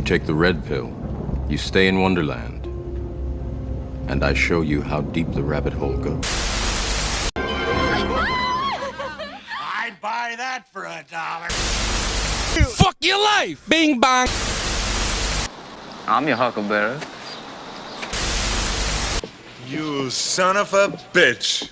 take the red pill, you stay in Wonderland, and I show you how deep the rabbit hole goes. I'd buy that for $1. Fuck your life! Bing bong! I'm your huckleberry. You son of a bitch.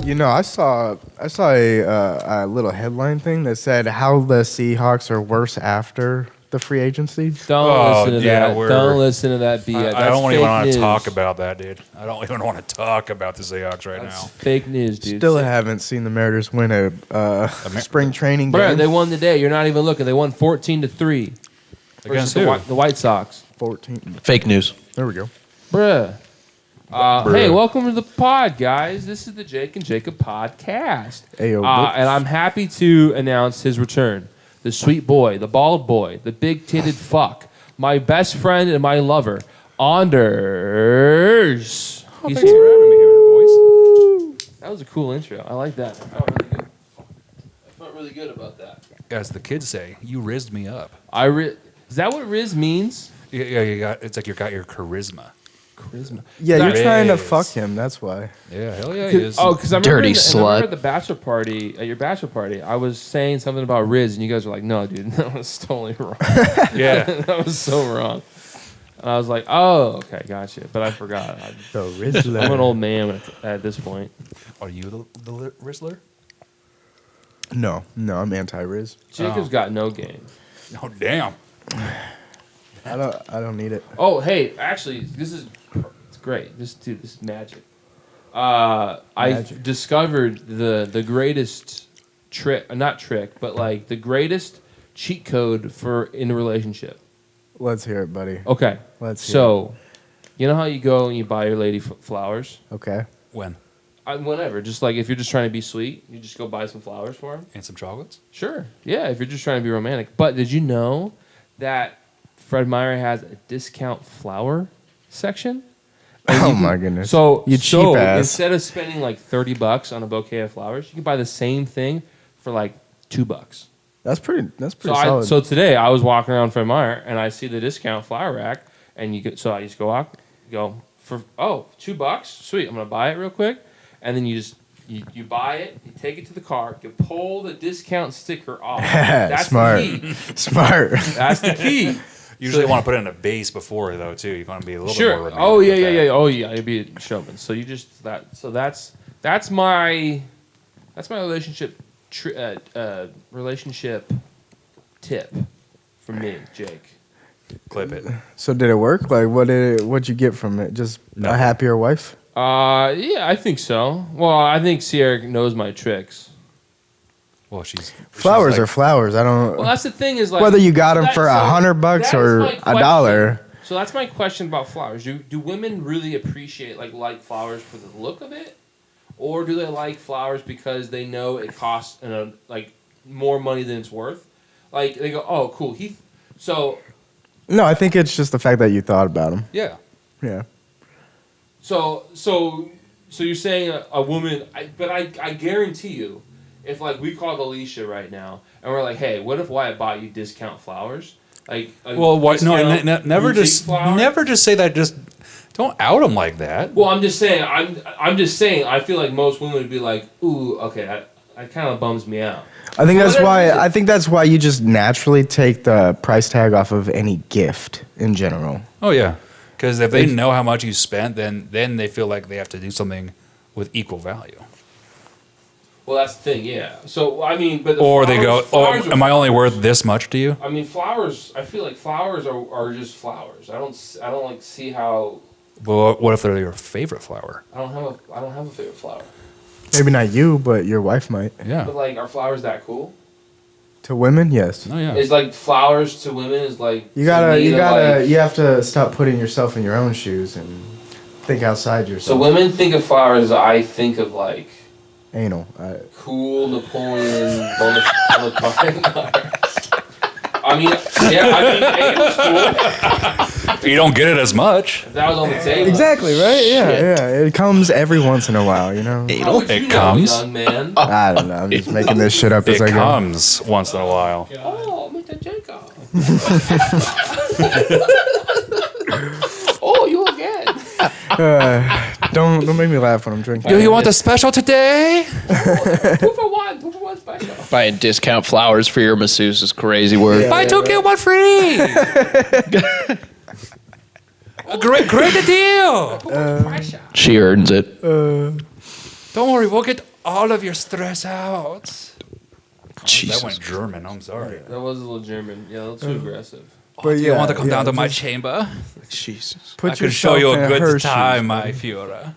You know, I saw a little headline thing that said how the Seahawks are worse after the free agency. Don't listen to that. we're- Don't listen to that BS. I don't even want to news. talk about that, dude. I don't even want to talk about the Seahawks right That's now. fake news, dude. Still haven't seen the Mariners win a spring training game. Bruh, they won today. You're not even looking. They won 14-3 Against the who? White Sox. 14. Fake news. There we go. Bruh. Hey, welcome to the pod, guys. This is the Jake and Jacob podcast. Ayo, And I'm happy to announce his return. The sweet boy, the bald boy, the big-titted fuck, my best friend and my lover, Anders. Oh, thanks for having me here, boys. That was a cool intro. I like that. I felt really good about that. As the kids say, you rizzed me up. Is that what Riz means? Yeah, you got. It's like you got your charisma. Charisma. Yeah, you're Riz. trying to fuck him. That's why. Yeah, hell yeah, he is. Oh, because I remember Dirty I slut. remember at the bachelor party, at your bachelor party, I was saying something about Riz, and you guys were like, "No, dude, that was totally wrong. Yeah. That was so wrong." And I was like, "Oh, okay, gotcha." But I forgot. The Rizzler. I'm an old man at this point. Are you the Rizzler? No, I'm anti-Riz. Jacob's got no game. Oh, damn. I don't need it. Oh, hey, actually, it's great. This is magic. I discovered the greatest not trick, but like the greatest cheat code in a relationship. Let's hear it, buddy. Okay. Let's hear So, you know how you go and you buy your lady flowers? Okay. When? Whatever. Just like if you're just trying to be sweet, you just go buy some flowers for him. And some chocolates? Sure. Yeah, if you're just trying to be romantic. But did you know that Fred Meyer has a discount flower section? Oh my goodness. So You cheap ass. Instead of spending like $30 on a bouquet of flowers, you can buy the same thing for like $2. That's pretty solid. So today I was walking around Fred Meyer and I see the discount flower rack, and so I just go for $2. Sweet, I'm gonna buy it real quick, and then you buy it, you take it to the car, you pull the discount sticker off. That's Smart. the key. Smart. That's the key. Usually want to put it in a base before, though, too. You want to be a little bit more romantic. Oh with that. yeah. Oh yeah. You'd be a showman. So you just that. So that's my relationship relationship tip from me, Jake. Clip it. So did it work? Like, what'd you get from it? Just a happier wife? Yeah, I think so. Well, I think Sierra knows my tricks. Well, she's Flowers like, are flowers. I don't. Well, that's the thing is like whether you got them for $100 or $1. So that's my question about flowers. Do women really appreciate like flowers for the look of it, or do they like flowers because they know it costs like more money than it's worth? Like they go, oh, cool. No, I think it's just the fact that you thought about them. Yeah. Yeah. So you're saying a woman? But I guarantee you, if like we called Alicia right now and we're like, hey, what if Wyatt bought you discount flowers? Well, what? No, never just say that. Just don't out them like that. Well, I'm just saying. I'm just saying. I feel like most women would be like, ooh, okay, that kind of bums me out. I think that's why you just naturally take the price tag off of any gift in general. Oh yeah, because if they know how much you spent, then they feel like they have to do something with equal value. Well, that's the thing, yeah. So I mean, but They go, oh, am I only worth this much to you? I mean, flowers. I feel like flowers are just flowers. I don't like see how. Well, what if they're your favorite flower? I don't have a favorite flower. Maybe not you, but your wife might. Yeah. But like, are flowers that cool? To women, yes. Oh yeah. Is like flowers to women is like You have to stop putting yourself in your own shoes and think outside yourself. So women think of flowers. I think of like anal. Cool Napoleon Bonaparte. I mean, hey, it was cool. You don't get it as much. That was on the table. Exactly, right? Yeah. It comes every once in a while, you know? How would you It know, comes. young man. I don't know. I'm just making this shit up as It I go. comes once in a while. Oh, Mr. Jacob. Oh, you again. Don't make me laugh when I'm drinking. You want a special today? 2 for 1 special. Buying discount flowers for your masseuse is crazy work. Buy 2 get 1 free. Great deal. She earns it. Don't worry, we'll get all of your stress out. That Jesus. went German. I'm sorry. That was a little German. Yeah, a little too aggressive. But Do you want to come down to my just chamber? Jesus. put I can show you yourself a in good her time, shoes, my buddy. Fiora.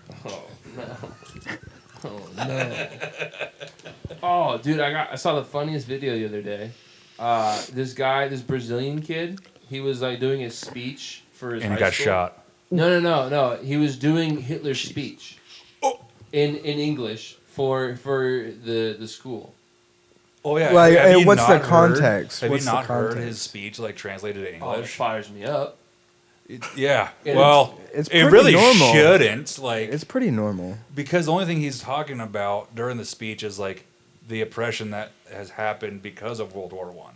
Oh, dude, I saw the funniest video the other day. This Brazilian kid, he was like doing his speech for his And high he got school. shot. No. He was doing Hitler's speech in English for the school. Oh yeah. Like, have you what's the not context? Have What's you the not heard context? his speech like translated to Oh, it English? fires me up. Yeah. And Well, it's it pretty really normal. shouldn't. Like, It's pretty normal. because the only thing he's talking about during the speech is like the oppression that has happened because of World War One,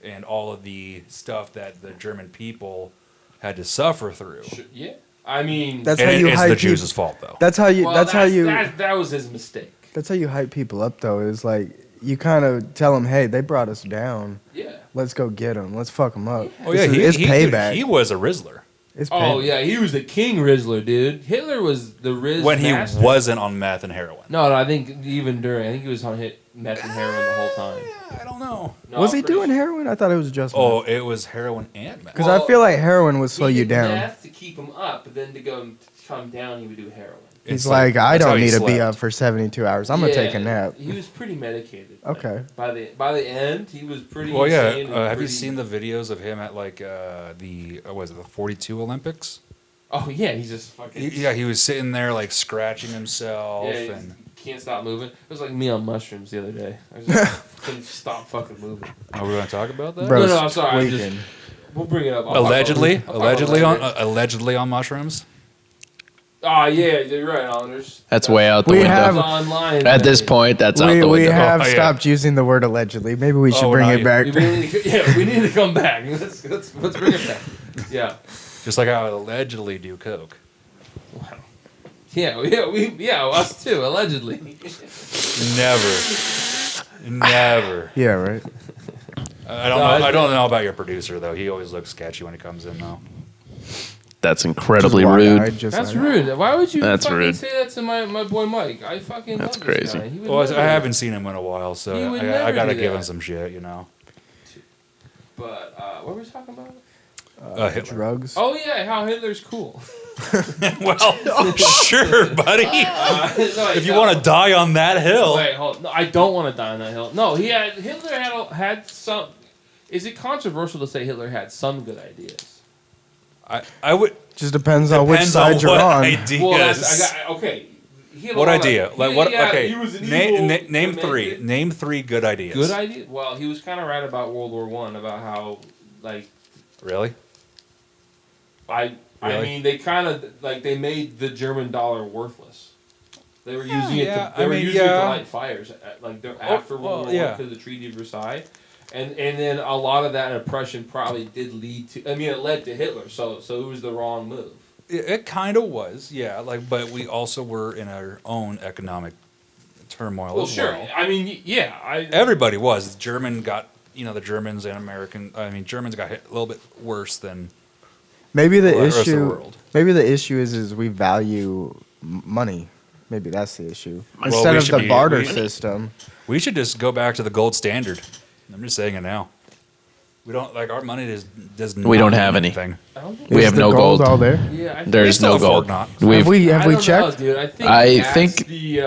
and all of the stuff that the German people had to suffer through. Yeah, I mean, That's And how you it's hype the people. Jews' fault, though. That's how you. well, that's how you. That was his mistake. That's how you hype people up, though. Is like you kind of tell them, "Hey, they brought us down. Yeah. Let's go get them. Let's fuck them up." Oh yeah, it's payback. He was a Rizzler It's Oh payback. yeah, he was the king Rizzler, dude. Hitler was the Riz when he master. wasn't on meth and heroin. No, I think even during. I think he was on meth and heroin the whole time. I don't know. No, Was I'm he pretty doing heroin? I thought it was just. Oh, it was heroin and meth. Because Well, I feel like heroin would slow he you did down. meth to keep him up, but then to come down, he would do heroin. He's It's like, I that's how don't he need to be slept. up for 72 hours. I'm gonna take a nap. He was pretty medicated. Okay. By the end, he was pretty. Well, yeah. insane and Have you pretty- seen the videos of him at like the was it the 42 Olympics? Oh yeah, he's just fucking. He was sitting there like scratching himself Yeah, and. can't stop moving. It was like me on mushrooms the other day. I just couldn't stop fucking moving. Are we going to talk about that? Bro, No, I'm sorry. I'm tweaking. just. We'll bring it up. I'll talk Allegedly, about it. I'll talk about it later. allegedly on mushrooms. Oh yeah, you're right, Anders. That's way out the We window. have- online. At this point, that's out We, the we window. have Oh, yeah. stopped using the word allegedly. Maybe we should Oh, bring not it yet. back. We need to come back. Let's bring it back. Yeah. Just like I allegedly do coke. Yeah, us too, allegedly. Never. Yeah, right. I don't know about your producer though. He always looks sketchy when he comes in though. That's incredibly Just rude. wide-eyed, just That's like- rude. Why would you That's fucking rude. say that to my boy Mike? I fucking That's love this crazy. guy. He would Well, never I do haven't seen him in a while, so He would I never gotta do give him that. some shit, you know. that. But what were we talking about? Hitler. Drugs. Oh yeah, how Hitler's cool. Well, sure, buddy. If you want to die on that hill, Wait, hold. No, I don't want to die on that hill. No, Hitler had some. Is it controversial to say Hitler had some good ideas? I would. Just depends on which Depends side you're what on. ideas. Well, okay. He had a What lot of- idea? he- Like what? yeah, Okay, he was an name evil, name three. demented- Name three good ideas. Good idea. Well, he was kind of right about World War One, about how like Really? I Really? mean they kind of like they made the German dollar worthless. They were using it. yeah, To, they I were mean, using it to yeah. light fires after World War One yeah. because of the Treaty of Versailles, and then a lot of that oppression probably did lead to. I mean, it led to Hitler. So it was the wrong move. It kind of was, yeah. Like, but we also were in our own economic turmoil Well, as sure. well. I mean, yeah. Everybody was. German got, the Germans and American. I mean, Germans got hit a little bit worse than Maybe the rest of the issue. world. Maybe the issue is we value money. Maybe that's the issue. Well, Instead we of should the be- barter we- system. We should just go back to the gold standard. I'm just saying it now. We don't like our money does not We don't mean have any. anything. I don't think. We Is have the no gold. all there? Yeah, I think There is still no have gold. Fort Knox. Have We've, we I don't checked? know, dude. I think. I that's think- the.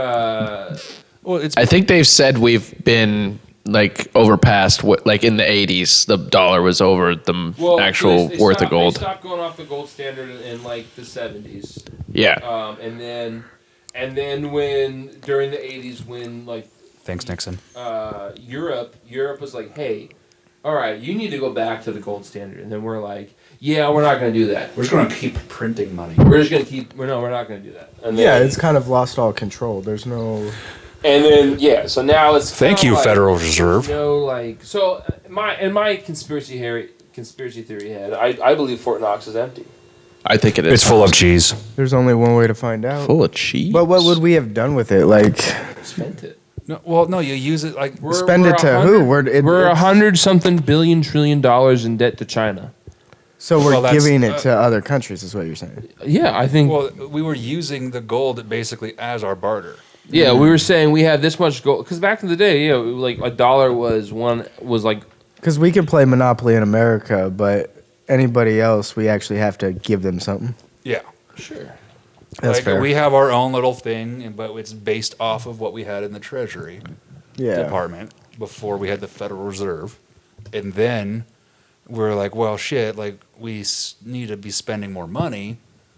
Well, it's I think they've said we've been like overpassed. What like in the 80s, the dollar was over the Well, actual they worth stopped, of gold. They stopped going off the gold standard in like the 70s. Yeah. And then when during the 80s when like thanks, Nixon. Europe was like, hey, all right, you need to go back to the gold standard. And then we're like, yeah, we're not going to do that. We're just going to keep printing money. We're just going to keep, we're not going to do that. And then, Yeah, it's kind of lost all control. There's no. And then, yeah, so now it's Thank kinda you, like, Federal Reserve. You know, like, so my conspiracy theory head, I believe Fort Knox is empty. I think it is. It's full of cheese. There's only one way to find out. Full of cheese. But what would we have done with it? Like, Spent it. No, you use it like spend it to who? We're it's- 100-something billion trillion dollars in debt to China. So we're Well, that's, giving it to other countries, is what you're saying. Yeah, I think. Well, we were using the gold basically as our barter. Yeah, we were saying we have this much gold because back in the day, like a dollar was like. Because we can play Monopoly in America, but anybody else, we actually have to give them something. Yeah. Sure. That's like fair. we have our own little thing, but it's based off of what we had in the Treasury Department before we had the Federal Reserve, and then we're like, well, shit, like we need to be spending more money,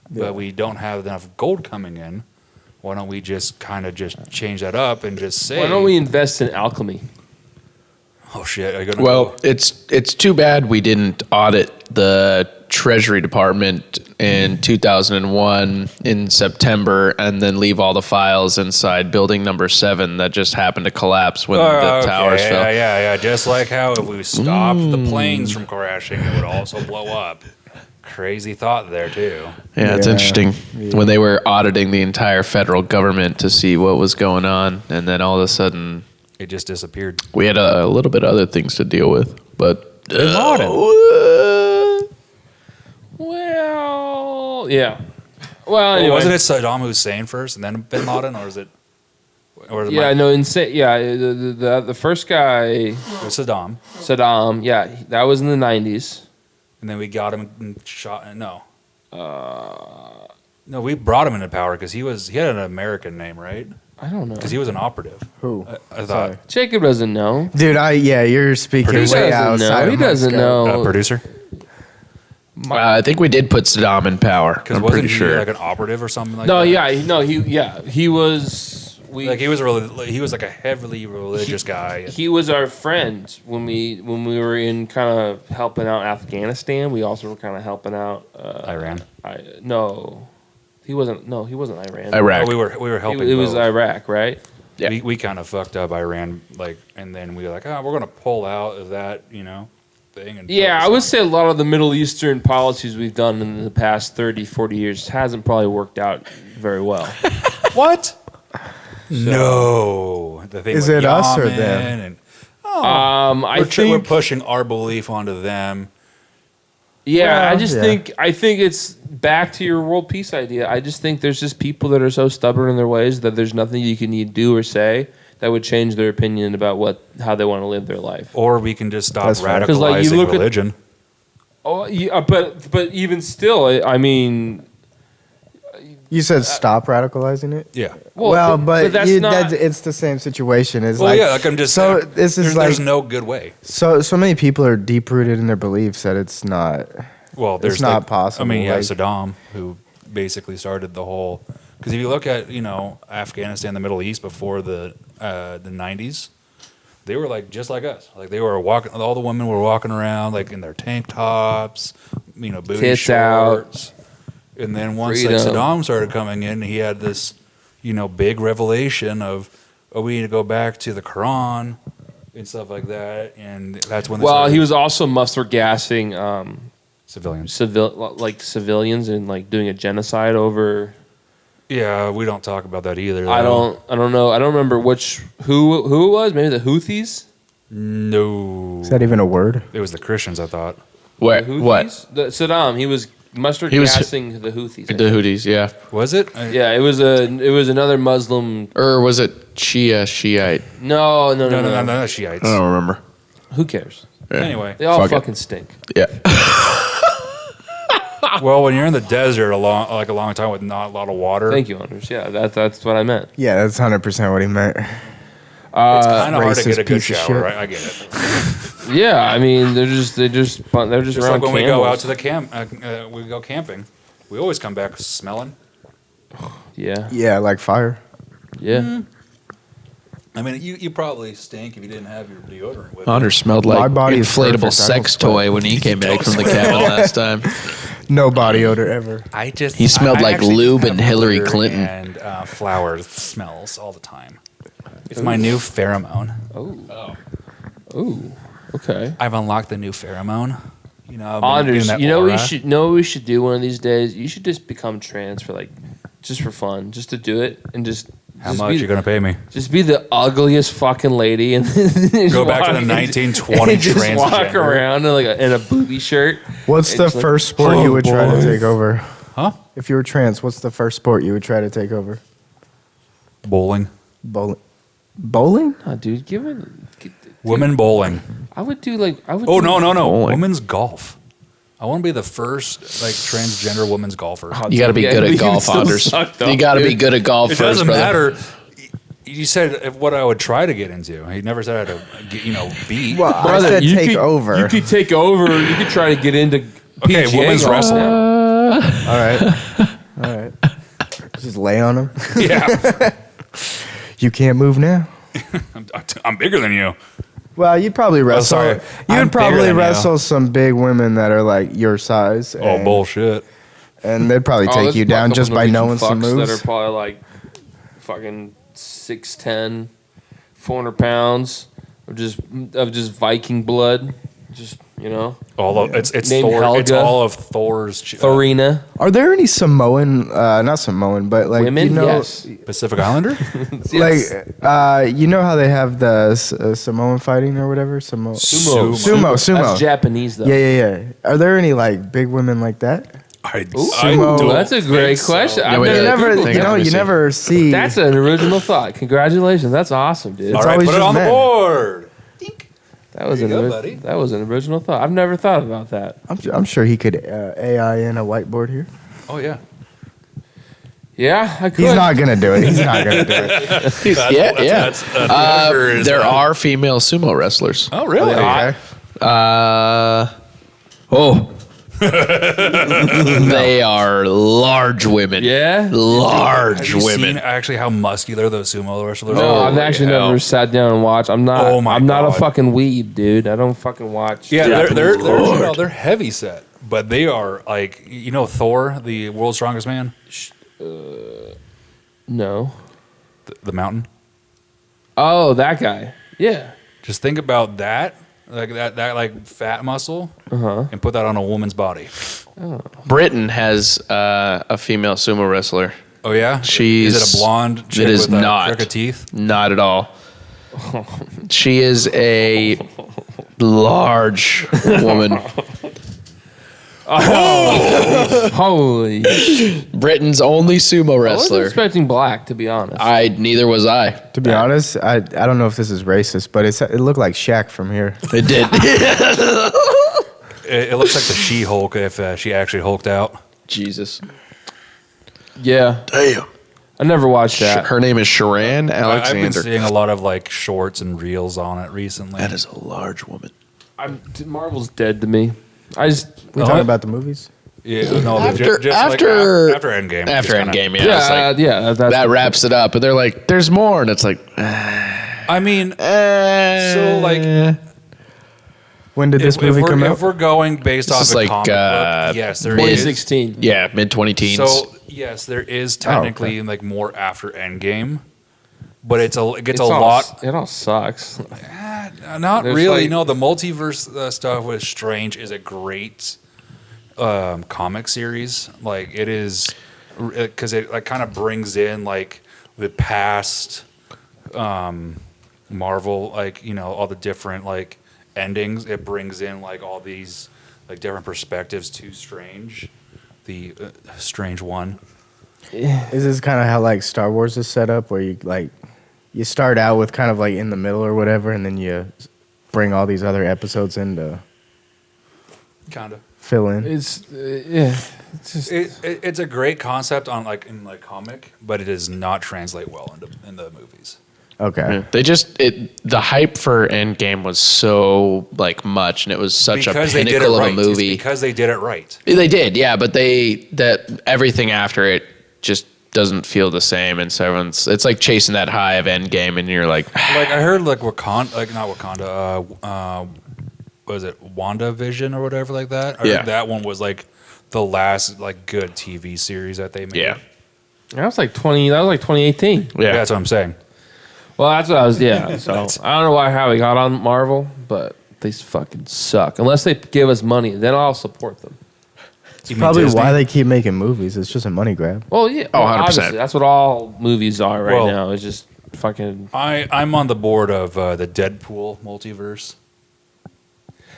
but we don't have enough gold coming in. Why don't we just kind of just change that up and just say, Why don't we invest in alchemy? oh shit, are you gonna Well, go? it's too bad we didn't audit the Treasury Department in 2001 in September and then leave all the files inside building number 7 that just happened to collapse when the towers fell. Yeah. Just like how if we stopped the planes from crashing, it would also blow up. Crazy thought there too. Yeah, it's Yeah. interesting when they were auditing the entire federal government to see what was going on, and then all of a sudden It just disappeared. we had a little bit of other things to deal with. But Bin Laden. Well, yeah. Well, anyway. Wasn't it Saddam Hussein first and then Bin Laden, or is it? Or is it Yeah, no, insane. Yeah, the first guy, it was Saddam, Saddam. Yeah, that was in the 90s. and then we got him and shot. No, no, we brought him into power because he had an American name, right? I don't know. Because he was an operative. Who? I thought Sorry. Jacob doesn't know. Dude, you're speaking Producer way doesn't outside know. of He my doesn't scope. know. producer. I think we did put Saddam in power. Because I'm wasn't pretty he sure. like an operative or something like No, that? he was. Like he was like a heavily religious guy. He was our friend when we were in kind of helping out Afghanistan. We also were kind of helping out Iran. He wasn't. No, he wasn't Iran. Iraq. Oh, we were helping. It was both. Iraq, right? Yeah. We kind of fucked up Iran, like, and then we were like, we're gonna pull out of that, thing. And Yeah, focus I would on- say a lot of the Middle Eastern policies we've done in the past 30, 40 years hasn't probably worked out very well. What? No, the thing Is with it us or Yemen them? And I we're think pushing our belief onto them. Yeah, Well, I just yeah. think it's back to your world peace idea. I just think there's just people that are so stubborn in their ways that there's nothing you can do or say that would change their opinion about how they want to live their life. Or we can just stop That's fair. 'Cause, like, you radicalizing look at- religion. Oh, yeah, but even still, I mean, You said stop radicalizing it? Yeah. Well, but that's not. it's the same situation. It's Well, like, yeah, like I'm just so saying, this is there's like no good way. so many people are deep rooted in their beliefs that it's not. Well, there's not like- possible, I mean, yeah, like- Saddam, who basically started the whole. Because if you look at Afghanistan, the Middle East before the 90s, they were like just like us. Like they were walking. All the women were walking around like in their tank tops, booty Tits out. shorts. And then once like Freedom. Saddam started coming in, he had this, big revelation of, we need to go back to the Quran and stuff like that. And that's when. Well, he was also mustard gassing civilians. civilians and like doing a genocide over. Yeah, we don't talk about that either. I though. don't know. I don't remember who it was. Maybe the Houthis. No. Is that even a word? It was the Christians, I thought. What? The Houthis? What? Saddam. He was mustard He was- gassing the Houthis. The Houthis, yeah. Was it? Yeah, it was another Muslim. Or was it Shiite? No, No, Shiites. I don't remember. Who cares? Yeah. Anyway, They all Fuck it. fucking stink. Yeah. well, when you're in the desert a long time with not a lot of water, Thank you, Anders. Yeah, that's what I meant. Yeah, that's 100% what he meant. it's kind of hard to racist get a good piece of shower, shit. right? I get it. Yeah, I mean they're just Just around like when we go out candles. to the camp, we go camping. We always come back smelling. Yeah, Yeah, like fire. yeah. I mean, you probably stink if you didn't have your deodorant with Hunter you. smelled My like body is inflatable perfect. I don't sex sweat. toy when he came back from the cabin last time. No body odor ever. He smelled like actually lube just and have Hillary odor Clinton. and flowers smells all the time. It's my new pheromone. Ooh. Okay. I've unlocked the new pheromone. You know, I've been getting Anders, that you know aura. what we should do one of these days? You should just become trans for like, just for fun, just to do it and just. How just much you gonna pay me? Just be the ugliest fucking lady and then Go back to the 1920 and just walk transgender. around in a booby shirt. What's the It's like, first sport you would try to boys. take over? Huh? If you were trans, what's the first sport you would try to take over? Bowling. Bowling. Bowling? Oh, dude, Women bowling. I would do like I would. Oh do, no. Bowling. Women's golf. I want to be the first like transgender women's golfer. You got to be good at golf, Anders. You got to be good at golf It first, doesn't brother. matter. You said what I would try to get into. He never said I had to get, beat. Well, I said you take could, over. You could take over. You could try to get into. Okay, PGA women's golf wrestling. now. All right. Just lay on him. Yeah, You can't move now. I'm bigger than you. Well, you'd probably wrestle. sorry. You I'm would probably bigger than you. wrestle some big women that are like your size. Oh, and, bullshit. And they'd probably Oh, take there's you a down couple just by Norwegian knowing some fucks moves. that are probably like fucking 6'10", 400 pounds of just Viking blood. Just It's Named Thor. It's Helga. all of Thor's Thorina. Are there any Samoan, not Samoan, but like Women, you know, yes. Pacific Islander. Yes. like you know how they have the Samoan fighting or whatever? Sumo. That's Japanese though. Yeah. Are there any like big women like that? I Sumo. don't That's a great think so. question. Yeah, I've wait, You never never, Googled you that. know, you never see. That's an original thought. Congratulations. That's awesome, dude. All right, always put it just on the men. board. That was There you go, buddy. that was an original thought. I've never thought about that. I'm sure he could AI in a whiteboard here. Oh yeah. Yeah, I could. He's not gonna do it. He's not gonna do it. Yeah. whoever is There that? are female sumo wrestlers. Oh really? Okay. They are large women. Yeah. Large Have you women. seen actually how muscular those sumo wrestlers No, are? I've actually hell. never sat down and watched. I'm not. Oh, my I'm not a God. fucking weeb, dude. I don't fucking watch. Yeah, Japanese they're heavy set, but they are like Thor, the world's strongest man, No. the mountain. Oh, that guy. Yeah. Just think about that, like that like fat muscle, and put that on a woman's body. Britain has a female sumo wrestler. Oh yeah, She's is it a blonde chick it is with not crooked teeth? Not at all. She is a large woman. Holy. Britain's only sumo I was wrestler. expecting black, to be honest. Neither was I. To be honest, I don't know if this is racist, but it looked like Shaq from here. It did. It looks like the She-Hulk if she actually hulked out. Jesus. Yeah. Damn. I never watched that. Her name is Sharan I've been Alexander. seeing a lot of like shorts and reels on it recently. That is a large woman. Marvel's dead to me. I just. We talking about the movies? Yeah, no, After- just after- like after Endgame. After just kinda- Endgame, yeah. it's like, Yeah. That's that wraps it up. But they're like, there's more. And it's like, I mean, so like. When did this movie come If out? we're going based off is a like, comic book, yes, there is. 2016. yeah, mid-20 teens. So yes, there is technically like more after Endgame, but it gets a lot. It all sucks. Not There's really. like- No, the multiverse stuff with Strange is a great comic series. Like it is because it like kind of brings in like the past Marvel, like all the different like endings. It brings in like all these like different perspectives to Strange, the Strange one. Is this kind of how like Star Wars is set up, where you start out with kind of like in the middle or whatever, and then you bring all these other episodes in to Kind of. fill in? It's yeah. It's just It's a great concept on in comic, but it does not translate well into movies. Okay. they the hype for Endgame was so like much, and it was such Because a they did it pinnacle of right. a movie. It's because they did it right. They did, yeah, but that everything after it just doesn't feel the same, and so it's like chasing that high of Endgame, and you're like, Like I heard like Wakanda, like not Wakanda. What was it, WandaVision or whatever like that? I heard that one was like the last like good TV series that they made. yeah, That was like 2018. Yeah, that's what I'm saying. Well, that's what I was. Yeah. So I don't know how we got on Marvel, but they fucking suck. Unless they give us money, then I'll support them. You mean Probably Disney? why they keep making movies. It's just a money grab. Well, yeah. Oh, well, 100%. obviously, that's what all movies are right Well- now. It's just fucking. I'm on the board of the Deadpool multiverse.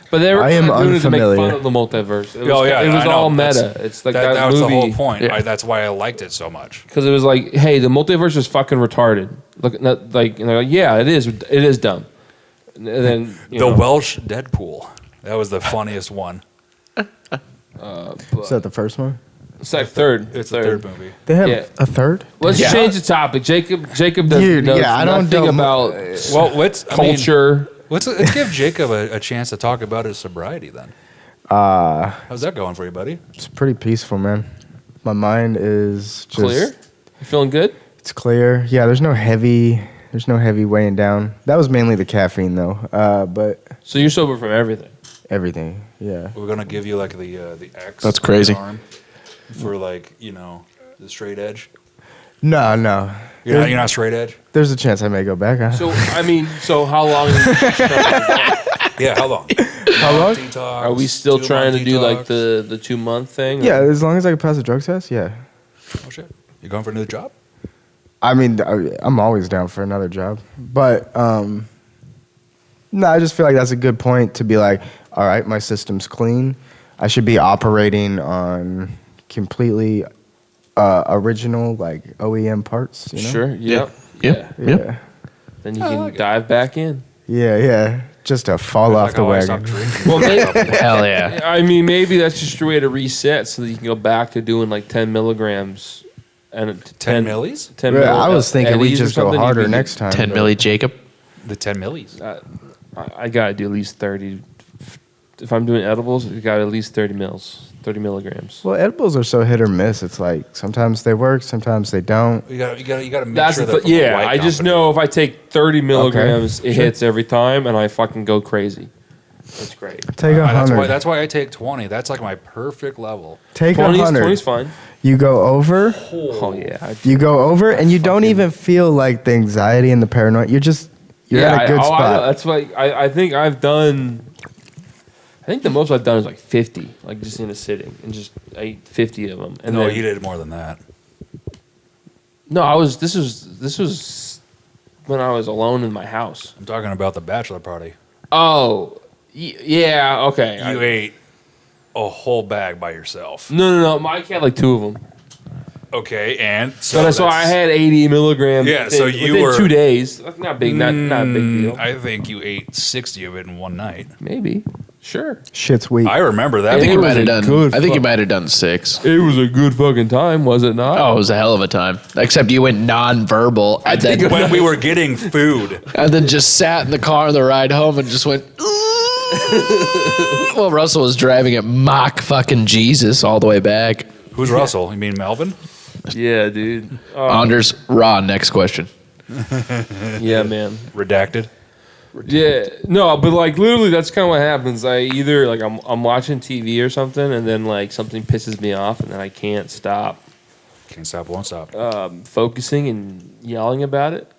But they were I am doing it to make fun unfamiliar. of the multiverse. It was, Oh, yeah, it was I know. all meta. That's- It's like that that was the movie. whole point. Yeah. That's why I liked it so much. Because it was like, hey, the multiverse is fucking retarded. Look, not, like, you know, yeah, it is. It is dumb. And then The Welsh Deadpool. That was the funniest one. Is that the first one? It's like third. It's the third movie. They have Yeah. a third? Let's Yeah. change the topic. Jacob doesn't Dude, know yeah, I don't nothing know about Well, let's culture. let's give Jacob a chance to talk about his sobriety then. How's that going for you, buddy? It's pretty peaceful, man. My mind is just Clear? You feeling good? It's clear. Yeah, there's no heavy weighing down. That was mainly the caffeine though. But So you're sober from everything. everything. Yeah. We're gonna give you like the X. That's on your crazy. arm for like the straight edge. No. You're not straight edge. There's a chance I may go back. Huh? So I mean, so how long? Yeah, how long? How long? Detox, Are we still 2 trying to month do like detox. the 2 month thing? Yeah, or- as long as I can pass the drug test. Yeah. Oh shit! You going for a new job? I mean, I'm always down for another job, but no, I just feel like that's a good point to be like, all right, my system's clean. I should be operating on completely original, like OEM parts. You know? Sure. Yep. Yep. Yeah. Yep. Yeah. Then you can dive back in. Yeah. Just to fall off Like the how I wagon. stopped drinking. Well, maybe, Hell yeah. I mean, maybe that's just your way to reset so that you can go back to doing like 10 milligrams and 10 millis? 10 Yeah, I was thinking we Eddies or just go something. You harder can- next time. 10 but- milli Jacob. The 10 millis. I gotta do at least 30. If I'm doing edibles, you got at least 30 milligrams. Well, edibles are so hit or miss. It's like sometimes they work, sometimes they don't. You got to make That's sure the that from the yeah. right I just company. know if I take 30 milligrams, it sure. hits every time, and I fucking go crazy. That's great. Take a That's why, 100. that's why I take 20. That's like my perfect level. Take 20's 100. fine. You go over. Oh yeah. You go over, and you don't even feel like the anxiety and the paranoia. You're at a good I know. spot. That's why I think I've done. I think the most I've done is like 50, like just in a sitting, and just I ate 50 of them. And No, then, you did more than that. No, I was. This was when I was alone in my house. I'm talking about the bachelor party. Oh, yeah. Okay. You ate a whole bag by yourself. No. Mike had like 2 of them. Okay, and So I that's- had 80 milligrams. Yeah, so you within were- 2 days. That's not big. Not a big deal. I think you ate 60 of it in one night. Maybe. Sure. Shit's weak. I remember that. I think It you was might have a done. good I think you fuck- might have done 6. It was a good fucking time, was it not? Oh, it was a hell of a time. Except you went non-verbal and then, when we were getting food. and then just sat in the car on the ride home and just went. Well, Russell was driving at Mach fucking Jesus all the way back. Who's Russell? You mean Melvin? Yeah, dude. Anders, Raw. Next question. Yeah, man. Redacted. Yeah, no, but like literally, that's kind of what happens. I either like I'm watching TV or something, and then like something pisses me off, and then I can't stop Can't stop, won't stop. focusing and yelling about it.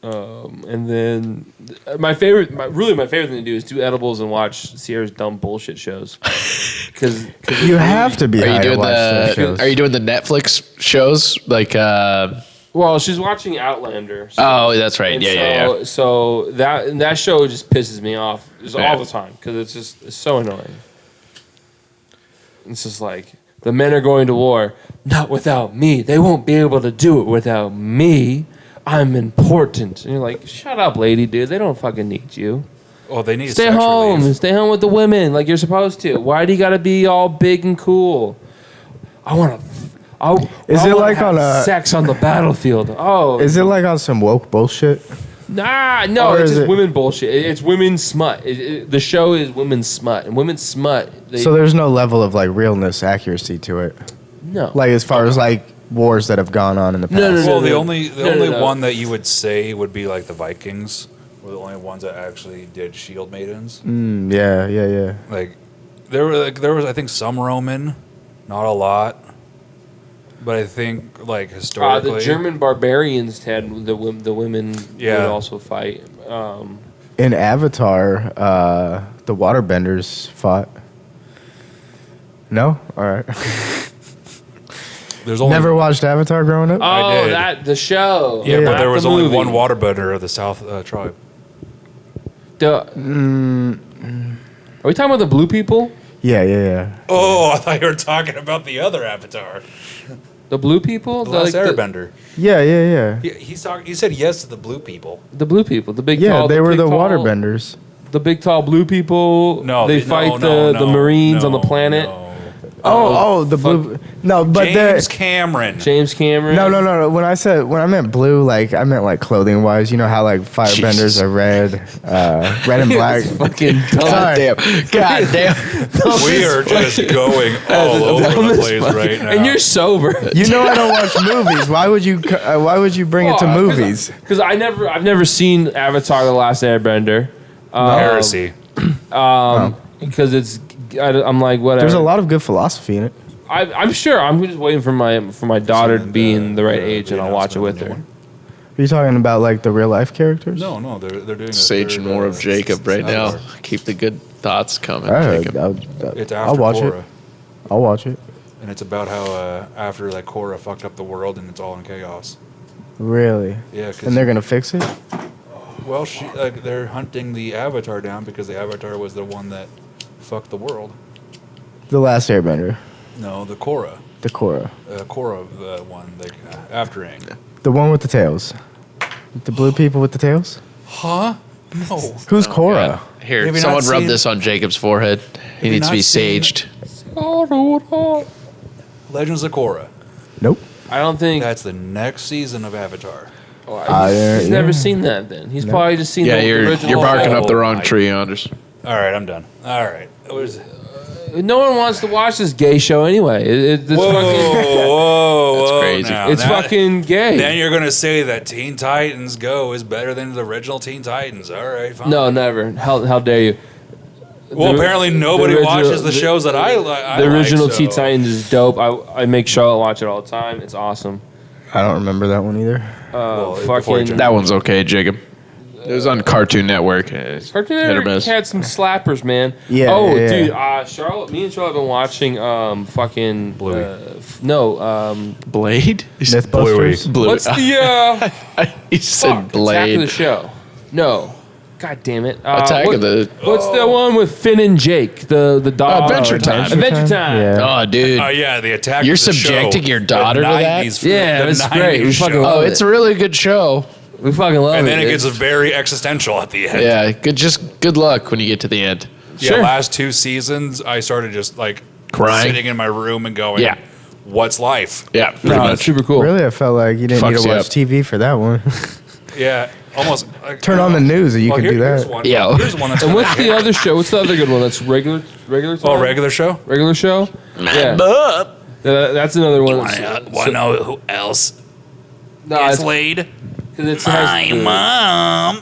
And then my favorite thing to do is do edibles and watch Sierra's dumb bullshit shows. Because you have to be Are high you to doing watch those shows. the? Are you doing the Netflix shows like? well, she's watching Outlander. So, Oh, that's right. and Yeah. So that show just pisses me off just Yeah. all the time because it's so annoying. It's just like the men are going to war, not without me. They won't be able to do it without me. I'm important. And you're like, shut up, lady, dude. They don't fucking need you. Oh, they need Stay sex home. relief. Stay home with the women like you're supposed to. Why do you got to be all big and cool? I want to. Is it like on a- sex on the battlefield? Oh, Is it like on some woke bullshit? nah, no, Or it's is just it- women bullshit. It's women smut. The show is women smut, and women smut. So there's no level of like realness, accuracy to it. no, Like as far as like wars that have gone on in the past. No, Well, the only no. one that you would say would be like the Vikings were the only ones that actually did shield maidens. Yeah. Like there was I think some Roman, not a lot, but I think like historically The German barbarians had the women Yeah. would also fight. In Avatar, the waterbenders fought. No? All right. there's only Never watched Avatar growing up? Oh, did. that the show. yeah, but not there was the only movie. one waterbender of the South tribe. Are we talking about the blue people? Yeah. Oh, I thought you were talking about the other Avatar, The blue people? the last the, Airbender. Yeah. He said yes to the blue people. the blue people. The big Yeah, tall. they were big the tall- waterbenders. The big tall blue people. No, they fight the Marines on the planet. No. Oh, the blue. No, but James the. Cameron. James Cameron. No. When I meant blue, like I meant like clothing wise. You know how like firebenders are red, red and black. Fucking Sorry. God damn. We are just going all over the place right now. And you're sober. You know I don't watch movies. Why would you? Why would you bring it to movies? Because I've never seen Avatar: The Last Airbender. Heresy. Because I'm like whatever. There's a lot of good philosophy in it. I'm sure. I'm just waiting for my daughter to be in the right age, and I'll watch it with her. Are you talking about like the real life characters? No, they're doing a Sage third, and War of Jacob right now. Avatar. Keep the good thoughts coming, Jacob. It's I'll after watch Korra, it. I'll watch it. and it's about how after like Korra fucked up the world and it's all in chaos. Really? Yeah, 'cause- And they're gonna fix it? Well, they're hunting the Avatar down because the Avatar was the one that fucked the world. The Last Airbender, No, the Korra. the Korra, Korra, the one like after Aang. the one with the tails, the blue people with the tails. Huh? No. Who's Korra? Here, Have you someone not rub seen- this on Jacob's forehead. He you needs to not be seen- saged. Legends of Korra. Nope. I don't think. That's the next season of Avatar. He's never seen that. Then he's probably just seen. Yeah, the you're original. barking up the wrong I- tree, Anders. All right, I'm done. All right. What is it? No one wants to watch this gay show anyway. It's Whoa, fucking. whoa, That's whoa, crazy. now. It's fucking gay. Then you're gonna say that Teen Titans Go is better than the original Teen Titans. All right, fine. No, never. How dare you? Well, The- apparently nobody the original- watches the shows that I like. The original Teen Titans is dope. I make Charlotte watch it all the time. It's awesome. I don't remember that one either. before Fucking. it That one's okay, Jacob. It was on Cartoon Network. Cartoon Hit or Network miss. had some slappers, man. Yeah, Oh, yeah. dude. Charlotte. Me and Charlotte have been watching. Fucking. Bluey. Blade? Mythbusters. Blue. What's the He said Attack of the Blade. Show? No. God damn it. Attack of the. What's the one with Finn and Jake? The dog. Adventure Time. Adventure Time. Yeah. Oh, dude. Oh yeah, the attack. You're of the subjecting show. your daughter to The that? 90s Yeah, the it's great. 90s We fucking show. love Oh, it's a really good show. We fucking love it. And then it It's- gets very existential at the end. Yeah, good luck when you get to the end. Yeah, Sure. last 2 seasons, I started just like Crying? sitting in my room and going, Yeah. what's life? Yeah, pretty No, it's much. super cool. Really, I felt like you didn't need Fucks to you watch up. TV for that one. Yeah, almost. Like, Turn on the news and you can do here's that. one. Yeah. Here's one that's And gonna what's the other show? What's the other good one? That's regular time? Oh, regular show? Regular show? Yeah. That's another one. Want to know who else No, gets it's, laid? 'cause it has Mom.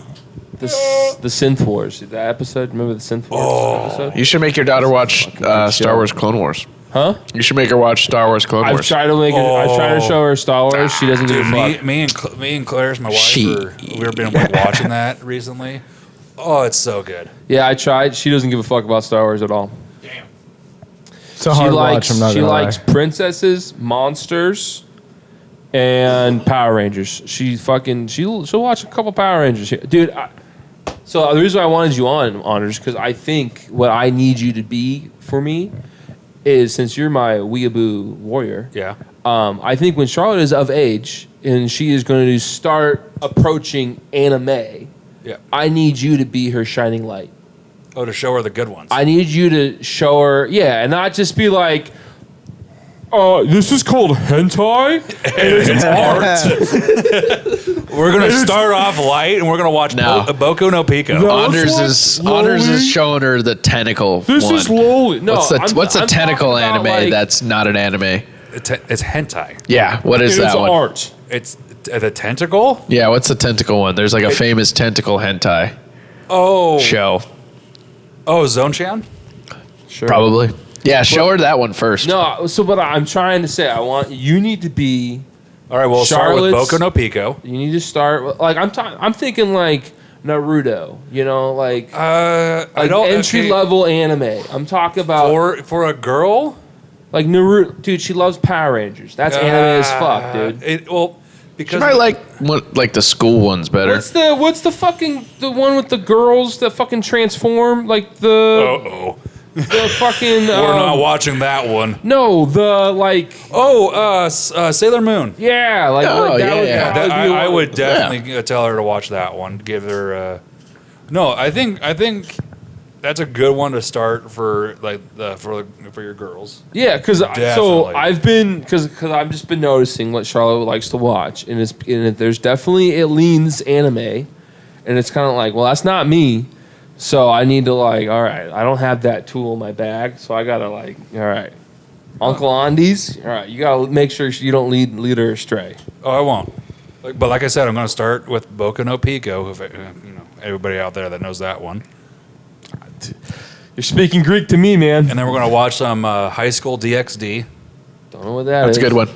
the Synth Wars. That episode? Remember the Synth Wars episode? You should make your daughter watch Star Wars Clone Wars. Huh? You should make her watch Star Wars Clone I've Wars. tried to I've tried to show her Star Wars. She doesn't give a fuck. Me and Claire's my wife. She- We've been like, watching that recently. Oh, it's so good. Yeah, I tried. She doesn't give a fuck about Star Wars at all. It's a hard watch. I'm not She gonna likes lie. princesses, monsters, and Power Rangers. She'll watch a couple Power Rangers, dude. So the reason I wanted you on, Honors, because I think what I need you to be for me is, since you're my weeaboo warrior. Yeah. I think when Charlotte is of age and she is going to start approaching anime, Yeah. I need you to be her shining light. Oh, to show her the good ones. I need you to show her, yeah, and not just be like, this is called hentai? It's art. We're gonna start off light, and we're gonna watch No. Boku no Pico. No. Honors Let's watch Honors Loli. is showing her the tentacle This one. is lowly. No, What's the I'm tentacle talking about, anime like, that's not an anime? It's hentai. Yeah, what is It's that one? art. It's the tentacle. Yeah, what's the tentacle one? There's like a famous tentacle hentai Oh, show. oh, Zone-chan. Sure. Probably. Yeah, show her that one first. No, so but I'm trying to say, you need to be. All right, we'll start with Charlotte's- Boku no Pico. You need to start like I'm thinking like Naruto. You know, like I don't entry level anime. I'm talking about for a girl. like Naruto, dude. She loves Power Rangers. That's anime as fuck, dude. Because I like the school ones better. What's the fucking the one with the girls that fucking transform like the oh, the fucking we're not watching that one. no the like Sailor Moon. yeah like, Oh, like that yeah, would, yeah. that would be I one. would definitely tell her to watch that one. Give her. No, I think that's a good one to start for for your girls. Yeah, because so Definitely. I've been because I've just been noticing what Charlotte likes to watch, and there's definitely it leans anime, and it's kind of like, well, that's not me, so I need to like, all right, I don't have that tool in my bag, so I gotta like, all right, Uncle Andy's, all right, you gotta make sure you don't lead her astray. Oh, I won't. But like I said, I'm going to start with Boku no Pico. If everybody out there that knows that one. You're speaking Greek to me, man. And then we're going to watch some High School DxD. Don't know what that That's is. a good one.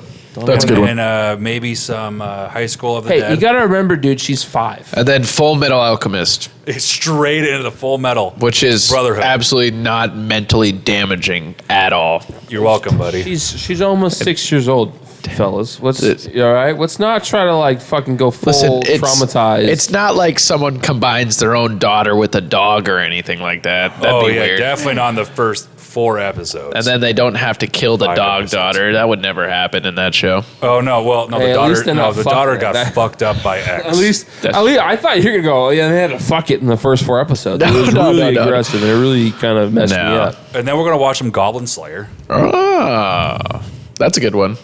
That's a good one. And maybe some High School of the Hey, Dead. you gotta remember, dude, she's 5. And then Full Metal Alchemist, It's straight into the Full Metal. which is Brotherhood. absolutely not mentally damaging at all. You're welcome, buddy. She's almost 6 years old, fellas. You all right? Let's not try to like fucking go full traumatized. It's not like someone combines their own daughter with a dog or anything like that. That'd be weird. Definitely not in the first 4 episodes. And then they don't have to kill the 5 dog episodes. daughter. That would never happen in that show. Oh no! Well, no, Hey, the at daughter. least they're No, not the fucking daughter like got that. fucked up by X. at least I thought you were gonna go. Yeah, they had to fuck it in the first 4 episodes. It was really aggressive. And it really kind of messed me up. And then we're gonna watch some Goblin Slayer. Ah, that's a good one.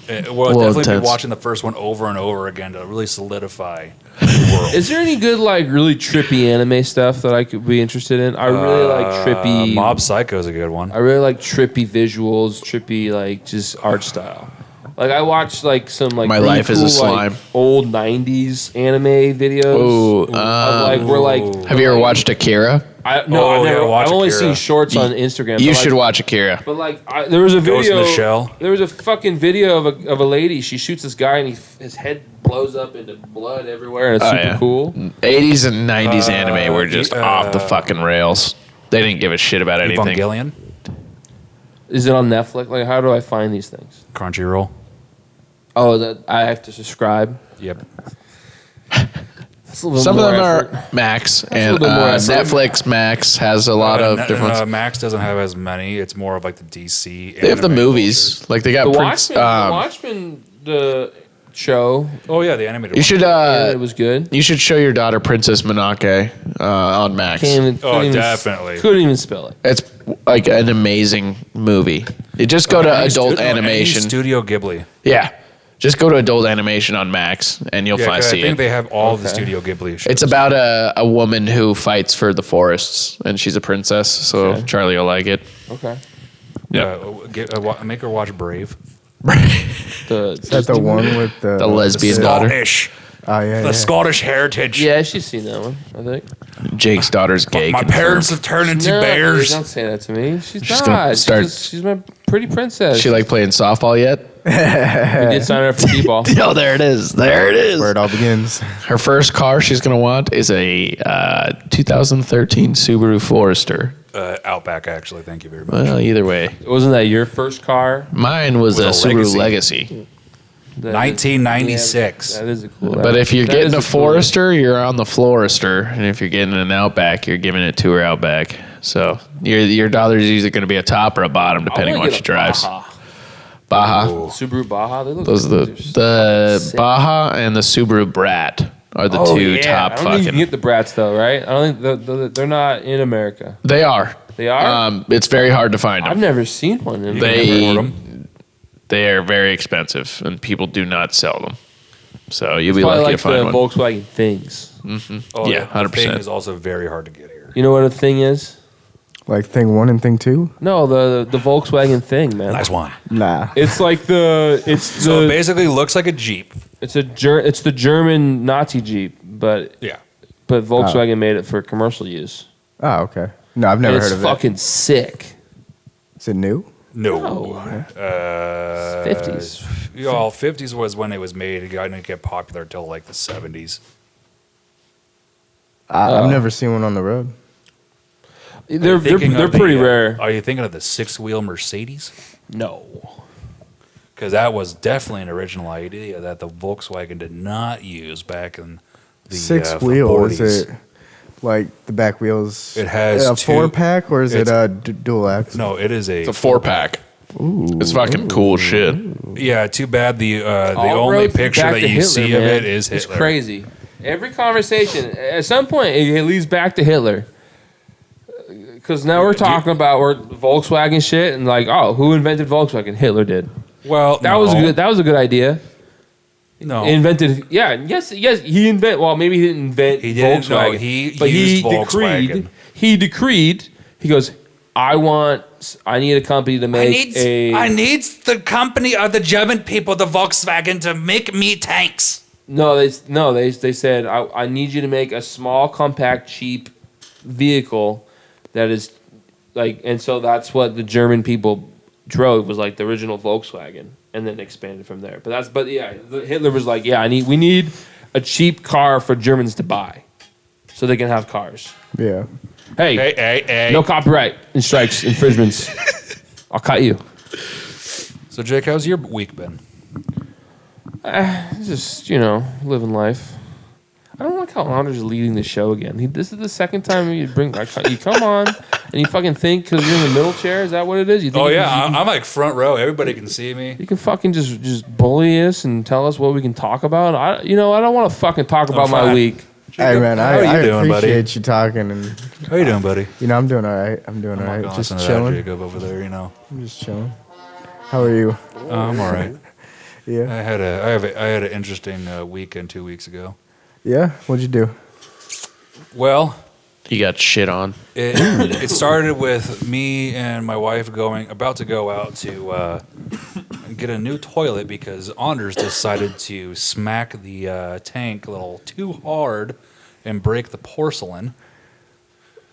We'll definitely intense. be watching the first one over and over again to really solidify the world. Is there any good like really trippy anime stuff that I could be interested in? I really like trippy. Mob Psycho is a good one. I really like trippy visuals, trippy like just art style. Like I watched like some like My really Life is a cool, like, Slime. old '90s anime videos. Ooh, of, like we're like. Have you ever watched Akira? I've watch only Akira. seen shorts on Instagram. You but, should like, watch Akira. But like, there was a Ghost in video. the Shell. There was a fucking video of a lady. She shoots this guy, and his head blows up into blood everywhere, and it's super cool. 80s and 90s anime were just off the fucking rails. They didn't give a shit about anything. Evangelion, Is it on Netflix? Like, how do I find these things? Crunchyroll. Oh, that I have to subscribe. Yep. That's a little Some of more them effort. are Max, a and little bit more effort. Netflix Max has a lot of different ones. Max doesn't have as many. It's more of like the DC. They have the anime movies. culture. Like they got The Prince. Watchmen, the show. Oh yeah, the animated. You one. should It was good. you should show your daughter Princess Mononoke on Max. Definitely. Couldn't even spell it. It's like an amazing movie. You just go to Any adult stu- no, any animation. Studio Ghibli. Yeah, just go to adult animation on Max, and you'll Yeah, find 'cause I see think it. they have all the Studio Ghibli shows. It's about a woman who fights for the forests, and she's a princess. So Okay. Charlie will like it. Okay. Yeah. Make her watch Brave. Is that the one with the lesbian daughter. Scottish. Oh yeah, The yeah. Scottish heritage. Yeah, she's seen that one. I think. Jake's daughter's gay. My confirmed. parents have turned into No, bears. Don't say that to me. She's gonna not. start- She's my pretty princess. She like playing softball yet? we did sign her up for t-ball. Oh, there it is. There it is. Where it all begins. Her first car she's gonna want is a 2013 Subaru Forester. Outback, actually. Thank you very much. Well, either way, Wasn't that your first car? mine was a Was a Subaru Legacy. Legacy. That is- 1996. That is a cool. But if you're that getting is a cool- Forester, you're on the Florester, and if you're getting an Outback, you're giving it to her Outback. So your daughter's either going to be a top or a bottom, I depending on wanna what she get a drives. Baja. Baja. Subaru Baja. They look Those are like the sick. Baja and the Subaru Brat are the two top I don't think you can fucking. get the Brats though, right? I don't think they're not in America. They are. They are. It's very hard to find I've them. never seen one. In They- Import 'em. They are very expensive, and people do not sell them. So you'll be Probably lucky like to find the one. Volkswagen things. Oh, Yeah, the 100%. thing is also very hard to get here. You know what a thing is? Like thing 1 and thing 2? No, the Volkswagen thing, man. Nice one. Nah. It's like So it basically looks like a Jeep. it's the German Nazi Jeep, but Yeah. Volkswagen made it for commercial use. Oh, okay. No, I've never And heard it's of it. fucking sick. Is it new? No. 50s. Well, 50s was when it was made. It didn't get popular until like the 70s. I've never seen one on the road. They're pretty rare. Are you thinking of the 6-wheel Mercedes? No. Because that was definitely an original idea that the Volkswagen did not use back in the 6-wheel, 40s. is it like the back wheels? It has a two- 4-pack or is it it's- a dual axle? No, it is a It's a 4-pack. It's fucking cool shit. Yeah, too bad the All only roads picture back that to you Hitler, see of man. it is Hitler. It's crazy. Every conversation, at some point, it leads back to Hitler. Because now we're talking about Volkswagen shit, and like, oh, who invented Volkswagen? Hitler did. Well, That was good. That was a good idea. No, Invented, yes. He invented. Well, maybe he didn't invent He didn't, no, Volkswagen. he but used he Volkswagen. decreed. He goes, I need a company to make I needs the company of the German people, the Volkswagen, to make me tanks. They said I need you to make a small, compact, cheap vehicle that is like, and so that's what the German people drove, was like the original Volkswagen, and then expanded from there. Hitler was like, we need a cheap car for Germans to buy, so they can have cars. Yeah. Hey, no copyright and strikes, infringements. I'll cut you. So, Jake, how's your week been? Just, living life. I don't like how Anders is leading the show again. This is the second time you come on and you fucking think because you're in the middle chair. Is that what it is? You think I'm like front row. Everybody can see me. you can fucking just bully us and tell us what we can talk about. I don't want to fucking talk about my fine. week. Hey, man, How are I you doing, buddy? appreciate you talking. And, How you doing, buddy? I'm doing all right. I'm not gonna Just listen to that chilling. Jacob over there, I'm just chilling. How are you? I'm all right. Yeah. I had an interesting weekend 2 weeks ago. Yeah? What'd you do? Well, You got shit on. it started with me and my wife about to go out to get a new toilet because Anders decided to smack the tank a little too hard and break the porcelain.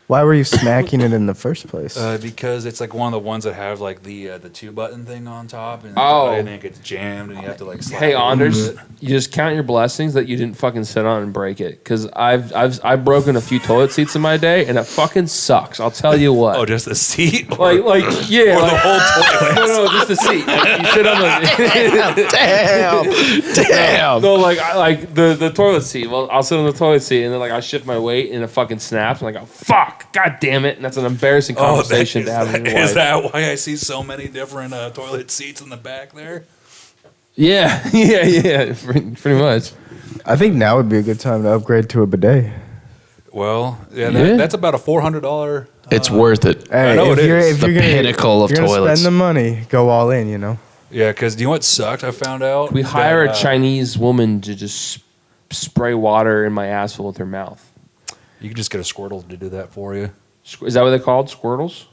Why were you smacking it in the first place? Because it's like one of the ones that have like the 2-button thing on top, and then it gets jammed, and you have to like. Slap Hey, it Anders, with it. you just count your blessings that you didn't fucking sit on and break it. Because I've broken a few toilet seats in my day, and it fucking sucks. I'll tell you what. Oh, just the seat, yeah, or the whole toilet. no, just the seat. Like, you sit on the Damn. no, like the toilet seat. Well, I'll sit on the toilet seat, and then like I shift my weight, and it fucking snaps, and I go, fuck, god damn it, and that's an embarrassing conversation to have with your wife. Is that why I see so many different toilet seats in the back there? Yeah, pretty much. I think now would be a good time to upgrade to a bidet. Well, Yeah. that's about a $400. It's worth it. Hey, I know it is. The pinnacle of if you're gonna toilets. spend the money, go all in, Yeah, because do you know what sucked? I found out We hire that, a Chinese woman to just spray water in my asshole with her mouth. You can just get a Squirtle to do that for you. Is that what they're called? Squirtles?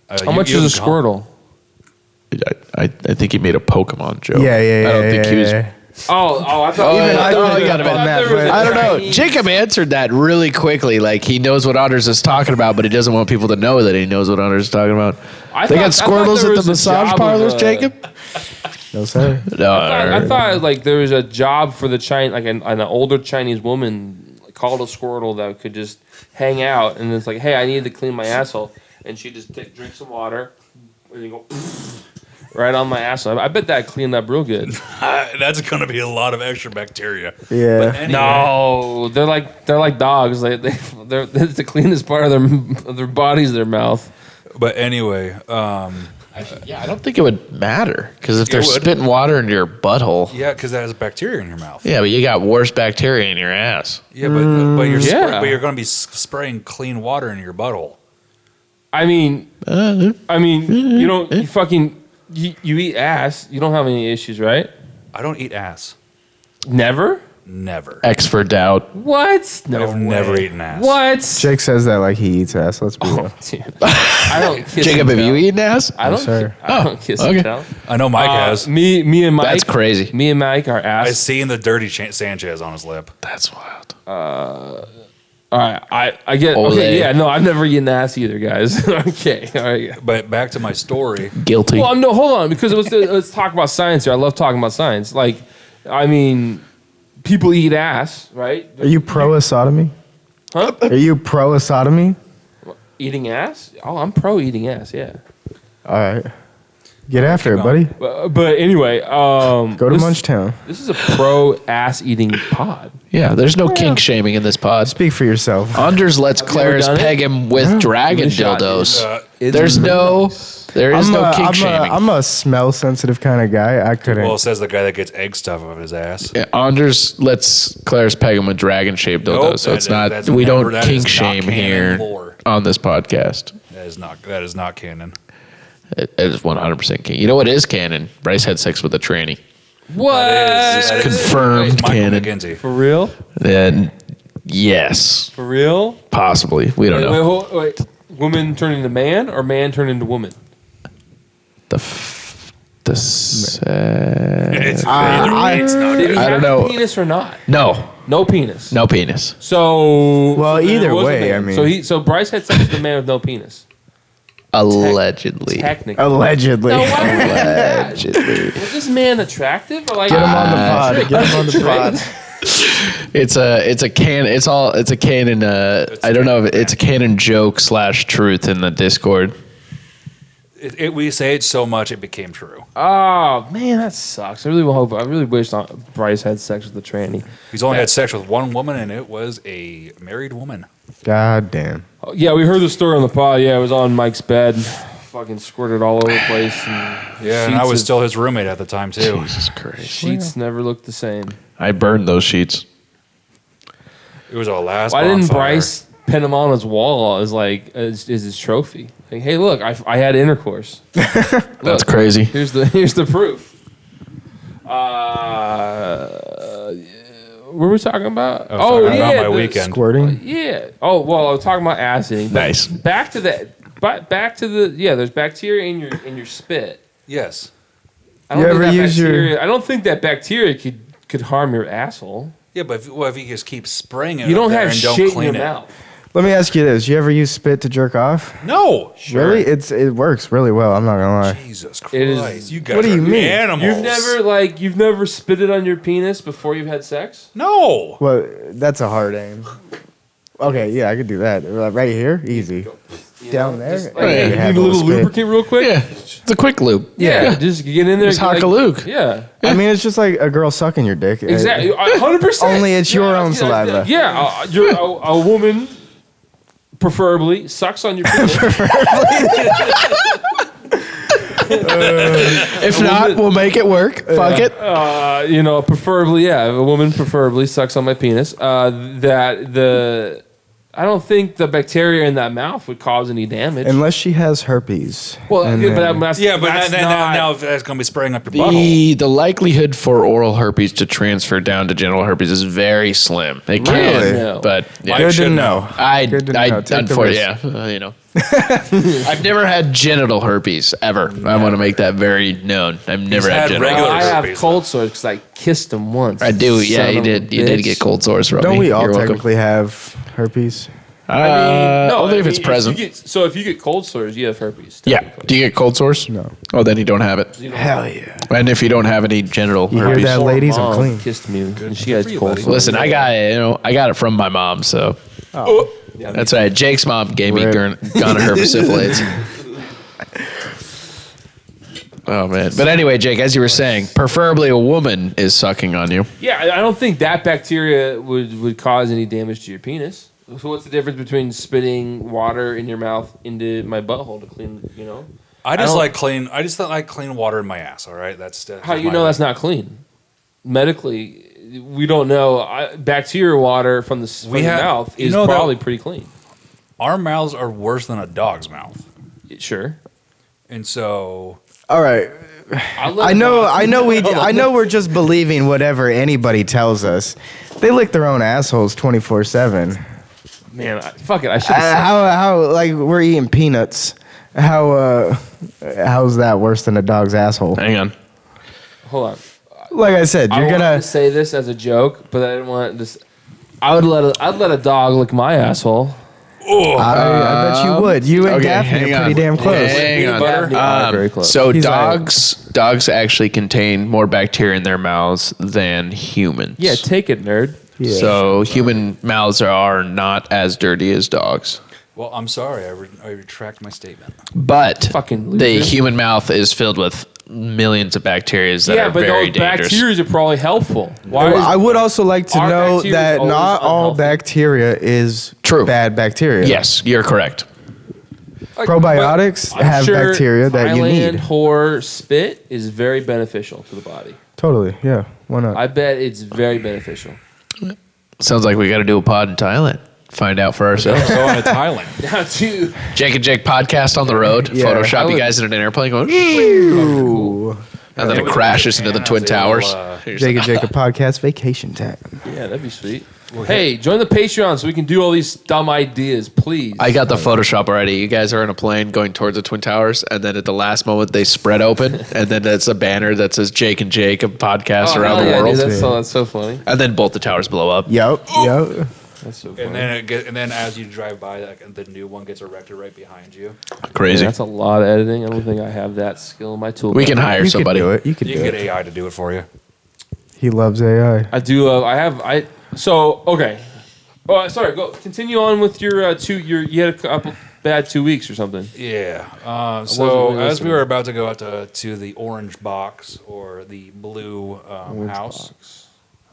How much is a Squirtle? I think he made a Pokemon joke. Yeah. I don't think he was. Oh, I thought. Even I Oh, picked you up gotta on be- that, but- I don't know. Jacob answered that really quickly. Like he knows what Anders is talking about, but he doesn't want people to know that he knows what Anders is talking about. They got Squirtles at the massage parlors, Jacob? No, sir. No, I thought like there was a job for the Chinese, like an older Chinese woman called a Squirtle that could just hang out, and it's like, hey, I need to clean my asshole, and she just drink some water, and you go right on my asshole. I bet that cleaned up real good. That's going to be a lot of extra bacteria. Yeah. But anyway, No, they're like dogs. They're the cleanest part of their bodies, their mouth. But anyway, yeah, I don't think it would matter because if they're would. spitting water into your butthole, yeah, because that has bacteria in your mouth. yeah, but you got worse bacteria in your ass. Yeah, but you're Yeah. but you're going to be spraying clean water into your butthole. I mean, you don't. You fucking. You eat ass. You don't have any issues, right? I don't eat ass. Never. Never. X for doubt. What? No, I've never eaten ass. What? Jake says that like he eats ass. Let's be real. Dude. I don't kiss Jacob, and have tell. you eaten ass? I don't. sir. I don't kiss okay. and tell. I know Mike has. Me and Mike. That's crazy. Me and Mike are I ass. seen the dirty Sanchez on his lip. That's wild. All right, I get. Ole. Okay, yeah, no, I've never eaten ass either, guys. Okay, all right. But back to my story. Guilty. Well, no, hold on, because let's talk about science here. I love talking about science. Like, I mean, people eat ass, right? Are you pro sodomy? Huh? Are you pro sodomy? Eating ass? Oh, I'm pro eating ass. Yeah. All right. Get after it, buddy. But anyway, Go to Munchtown. This is a pro ass eating pod. Yeah, there's no kink shaming in this pod. Speak for yourself. Anders lets Claris done it? peg him with dragon Give it a shot, dildos. dude. There is no kink shaming. I'm a smell sensitive kind of guy. I couldn't. Well, says the guy that gets egg stuff up his ass. Yeah, Anders lets Claris peg him with dragon shaped dildos, Nope, so that it's is- not. that's We never- don't that kink is shame not canon here lore. on this podcast. That is not canon. It is 100% canon. You know what is canon? Bryce had sex with a tranny. What? That is Confirmed Michael canon. McKenzie. For real? Then yes, For real? possibly. We don't know. Wait. Woman turn into man or man turn into woman? It's Did he I have don't know. a penis or not? No, No penis. no penis. So Well, so then either it was a way, man. I mean- so Bryce had sex with a man with no penis. Allegedly. Technically. Allegedly. Now, why would that? Allegedly. Was this man attractive? Or like, Get him on the pod. Get him on the pod. It's a canon. It's a canon. I don't know if it's a canon joke / truth in the Discord. We say it so much it became true. Oh man, that sucks. I really wish Bryce had sex with the tranny. He's only had sex with one woman, and it was a married woman. God damn. Oh, yeah, we heard the story on the pod. Yeah, it was on Mike's bed. Fucking squirted all over the place. Yeah, and I was still his roommate at the time too. Jesus Christ. Sheets never looked the same. I burned those sheets. It was our last. Why didn't bonfire. Bryce pin him on his wall as his trophy? Like, hey, look, I had intercourse. That's Look, crazy. Here's the proof. What were we talking about? I was talking about my the- weekend. Squirting? Yeah. Oh well, I was talking about ass eating. But Nice. Back to that. Back to the There's bacteria in your spit. Yes. I don't You think ever that use your- bacteria. I don't think that bacteria could harm your asshole. Yeah, but if you just keep spraying it, You up don't there have and shit don't in clean your it. mouth. Let me ask you this. You ever use spit to jerk off? No. Really? It works really well. I'm not going to lie. Jesus It is- Christ! You guys What do you are mean? animals. You've never spitted on your penis before you've had sex? No. Well, that's a hard aim. Okay, yeah, I could do that. Right here? Easy. Down there? Just, like, Yeah, hey, you you have need a little spit. lubricant real quick? Yeah, it's a quick loop. Yeah, just get in there. Just hock a Luke. Yeah. I mean, it's just like a girl sucking your dick. Exactly. 100%. Only it's your own saliva. Yeah. You're a woman, preferably, sucks on your penis. If not, we'll make it work. Fuck it. Preferably, yeah. A woman preferably sucks on my penis. I don't think the bacteria in that mouth would cause any damage. Unless she has herpes. Well, And yeah, then- but that's now if that's gonna be spraying up your butthole. The likelihood for oral herpes to transfer down to genital herpes is very slim. It can, Really? No. but yeah. Good to should know. Good to know. Take the risk. I've never had genital herpes ever. I want to make that very known. I've never had had genital. regular I have herpes. cold sores because I kissed him once. I do. Yeah, Son you of a did. You did bitch. get cold sores from me. Don't we all You're welcome. technically have herpes? Only if it's present. So if you get cold sores, you have herpes. Yeah. technically. Do you get cold sores? No. Oh, then you don't have it. You don't Hell yeah. And if you don't have any genital You hear herpes, that, ladies? I'm Mom clean. kissed me, and she has for you, cold buddy. sores. listen, I got it from my mom. So Yeah, that's right. Jake's mom gave me Rip. gonorrhea syphilis. Oh man. But anyway, Jake, as you were saying, preferably a woman is sucking on you. Yeah, I don't think that bacteria would cause any damage to your penis. So what's the difference between spitting water in your mouth into my butthole to clean? I just don't- like clean. I just like clean water in my ass. All right, that's How just you my know way. that's not clean? Medically, we don't know. Bacteria water from the mouth is probably pretty clean. Our mouths are worse than a dog's mouth, Sure. and so All right. I know we're just believing whatever anybody tells us. They lick their own assholes 24/7. Man, fuck it. I should have How like we're eating peanuts. How's that worse than a dog's asshole? Hang on. Hold on. Like I said, I you're wanted gonna to say this as a joke, but I didn't want this. I'd let a dog lick my asshole. I bet you would. You and Okay, Daphne hang are on. pretty damn close. Hang on. Daphne are very close. So He's dogs actually contain more bacteria in their mouths than humans. Yeah, take it, nerd. Yeah. So human mouths are not as dirty as dogs. Well, I'm sorry. I retract my statement. But Fucking the loser. human mouth is filled with millions of bacteria that Yeah, are but very those dangerous. bacteria are probably helpful. Why? Well, I would also like to Our know bacteria is that always not all unhealthy. bacteria is True. bad bacteria. Yes, you're correct. Probiotics I'm have sure bacteria that you Thailand need. whore spit is very beneficial to the body. Totally. Yeah. Why not? I bet it's very beneficial. Sounds like we got to do a pod in Thailand. Find out for ourselves. Going to Thailand. Now, too. Jake and Jake podcast on the road. Yeah. Photoshop I you would- guys in an airplane going, Ooh. and then it crashes into the Twin As a Towers. little, You're just Jake like, and Jacob podcast vacation time. Yeah, that'd be sweet. Hey, join the Patreon so we can do all these dumb ideas, please. I got the Photoshop already. You guys are in a plane going towards the Twin Towers, and then at the last moment they spread open, and then it's a banner that says Jake and Jake, a podcast around the hell yeah, world, dude, that's so funny. and then both the towers blow up. Yep. Yep. That's so funny. And then as you drive by, like, the new one gets erected right behind you. Crazy. Yeah, that's a lot of editing. I don't think I have that skill in my tool. We can hire You somebody. could do it. You could You do can it. get AI to do it for you. He loves AI. I do. So okay. Oh, sorry. Go continue on with your You had a couple bad 2 weeks or something. Yeah. wasn't So really as listening. we were about to go out to the orange box or the blue house,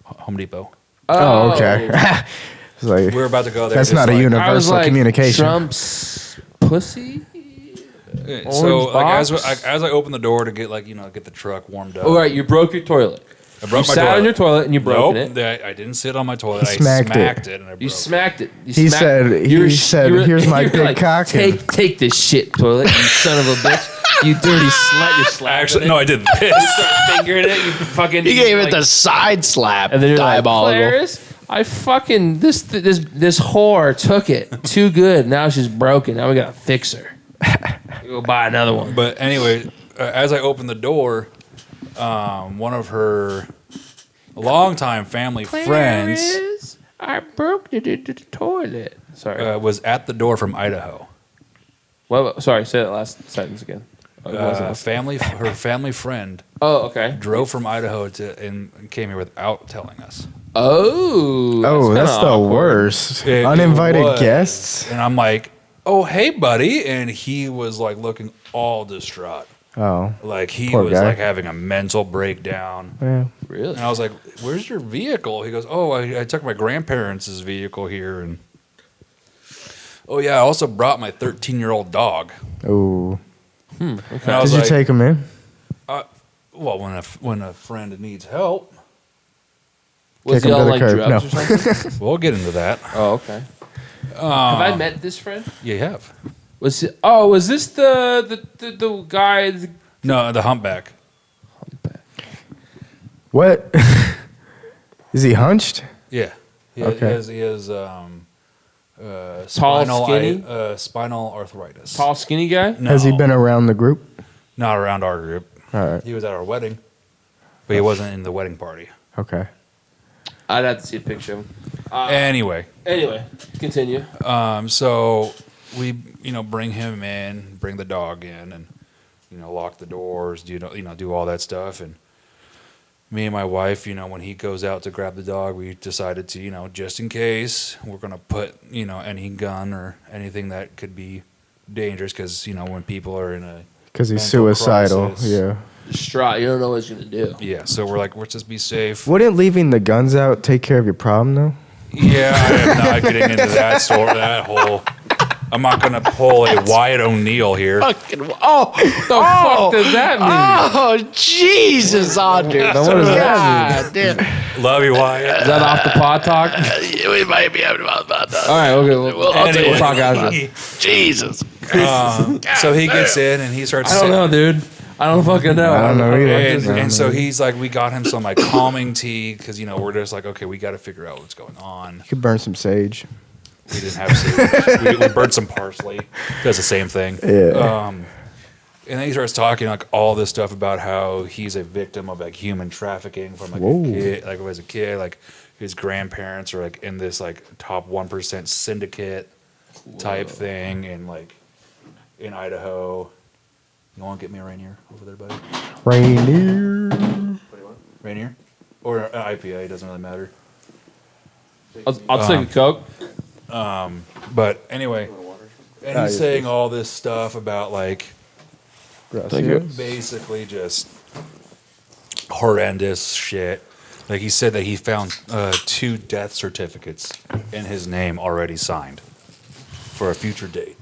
Home Depot. Oh, okay. It's like, We were about to go there. that's just not a like- I was universal like, communication. Trump's pussy. So Orange like, box? as I opened the door to get get the truck warmed up. Oh, right. You broke your toilet. I broke You my sat toilet. on your toilet and you broke Nope, it. I didn't sit on my toilet. He I smacked it. smacked it and I broke You it. smacked it. You He smacked- said- you were- he said, you were- "Here's my you were big like, cock and-" Take this shit, toilet, you son of a bitch. You dirty slut. You're slapping Actually, it. no, I didn't. You start fingering it. You fucking. He gave it like- the side slap. And then you're Diabolical. like, Clarice, I fucking this whore took it too good. Now she's broken. Now we gotta fix her. Go buy another one. But anyway, as I opened the door, one of her longtime family friends Clarice, I broke the toilet. Sorry. was at the door from Idaho. Sorry. Say that last sentence again. Oh, it wasn't. Her family friend Oh, okay. drove from Idaho and came here without telling us. Oh, that's kinda the awkward. worst. It Uninvited was. guests. And I'm like, "Oh, hey, buddy," and he was like looking all distraught, Oh, like he Poor was guy. like having a mental breakdown. yeah. Really? And I was like, "Where's your vehicle?" He goes, "Oh, I took my grandparents' vehicle here, and oh yeah, I also brought my 13-year-old dog." Ooh. And I was Did you like, take him in? well, when a friend needs help, Was Kick he him to on the like curb. drugs No. or something? we'll get into that. Oh, okay. Have I met this friend? You have Was this the guy? no the humpback. What? Is he hunched? Yeah, he Okay. has Tall, skinny? spinal arthritis. Tall, skinny guy? No, Has he been around the group? not around our group? All right. He was at our wedding, but he wasn't in the wedding party. Okay. I'd have to see a picture of him. Anyway, Anyway, continue. so we bring him in, bring the dog in, and lock the doors, do all that stuff, and me and my wife, when he goes out to grab the dog, we decided to, just in case, we're gonna put any gun or anything that could be dangerous, because when people are in a Because he's mental suicidal. crisis. Yeah. Distraught. You don't know what he's gonna do. Yeah, so we're like, let's just be safe. Wouldn't leaving the guns out take care of your problem, though? Yeah, I am not getting into that whole. I'm not gonna pull a Wyatt O'Neill here. Fucking, What the fuck does that mean? Oh, Jesus, Andre. Now what does that mean? God damn. Love you, Wyatt. Is that off the pod talk? We might be having about that. All right. Okay. We'll talk after. Jesus. So he gets in and he starts. I don't know, dude. I don't fucking know. I don't know either. And so he's like, we got him some like calming tea because we're just like, okay, we got to figure out what's going on. You could burn some sage. We didn't have sage. we burned some parsley. Does the same thing. Yeah. And then he starts talking like all this stuff about how he's a victim of like human trafficking from like a kid, like as a kid, like his grandparents are like in this like top 1% syndicate type thing, and like in Idaho. You want to get me a Rainier over there, buddy? Rainier. What do you want? Rainier? Or an IPA, doesn't really matter. I'll take a Coke. But anyway, and he's saying all this stuff about like basically just horrendous shit. Like he said that he found 2 death certificates in his name already signed for a future date.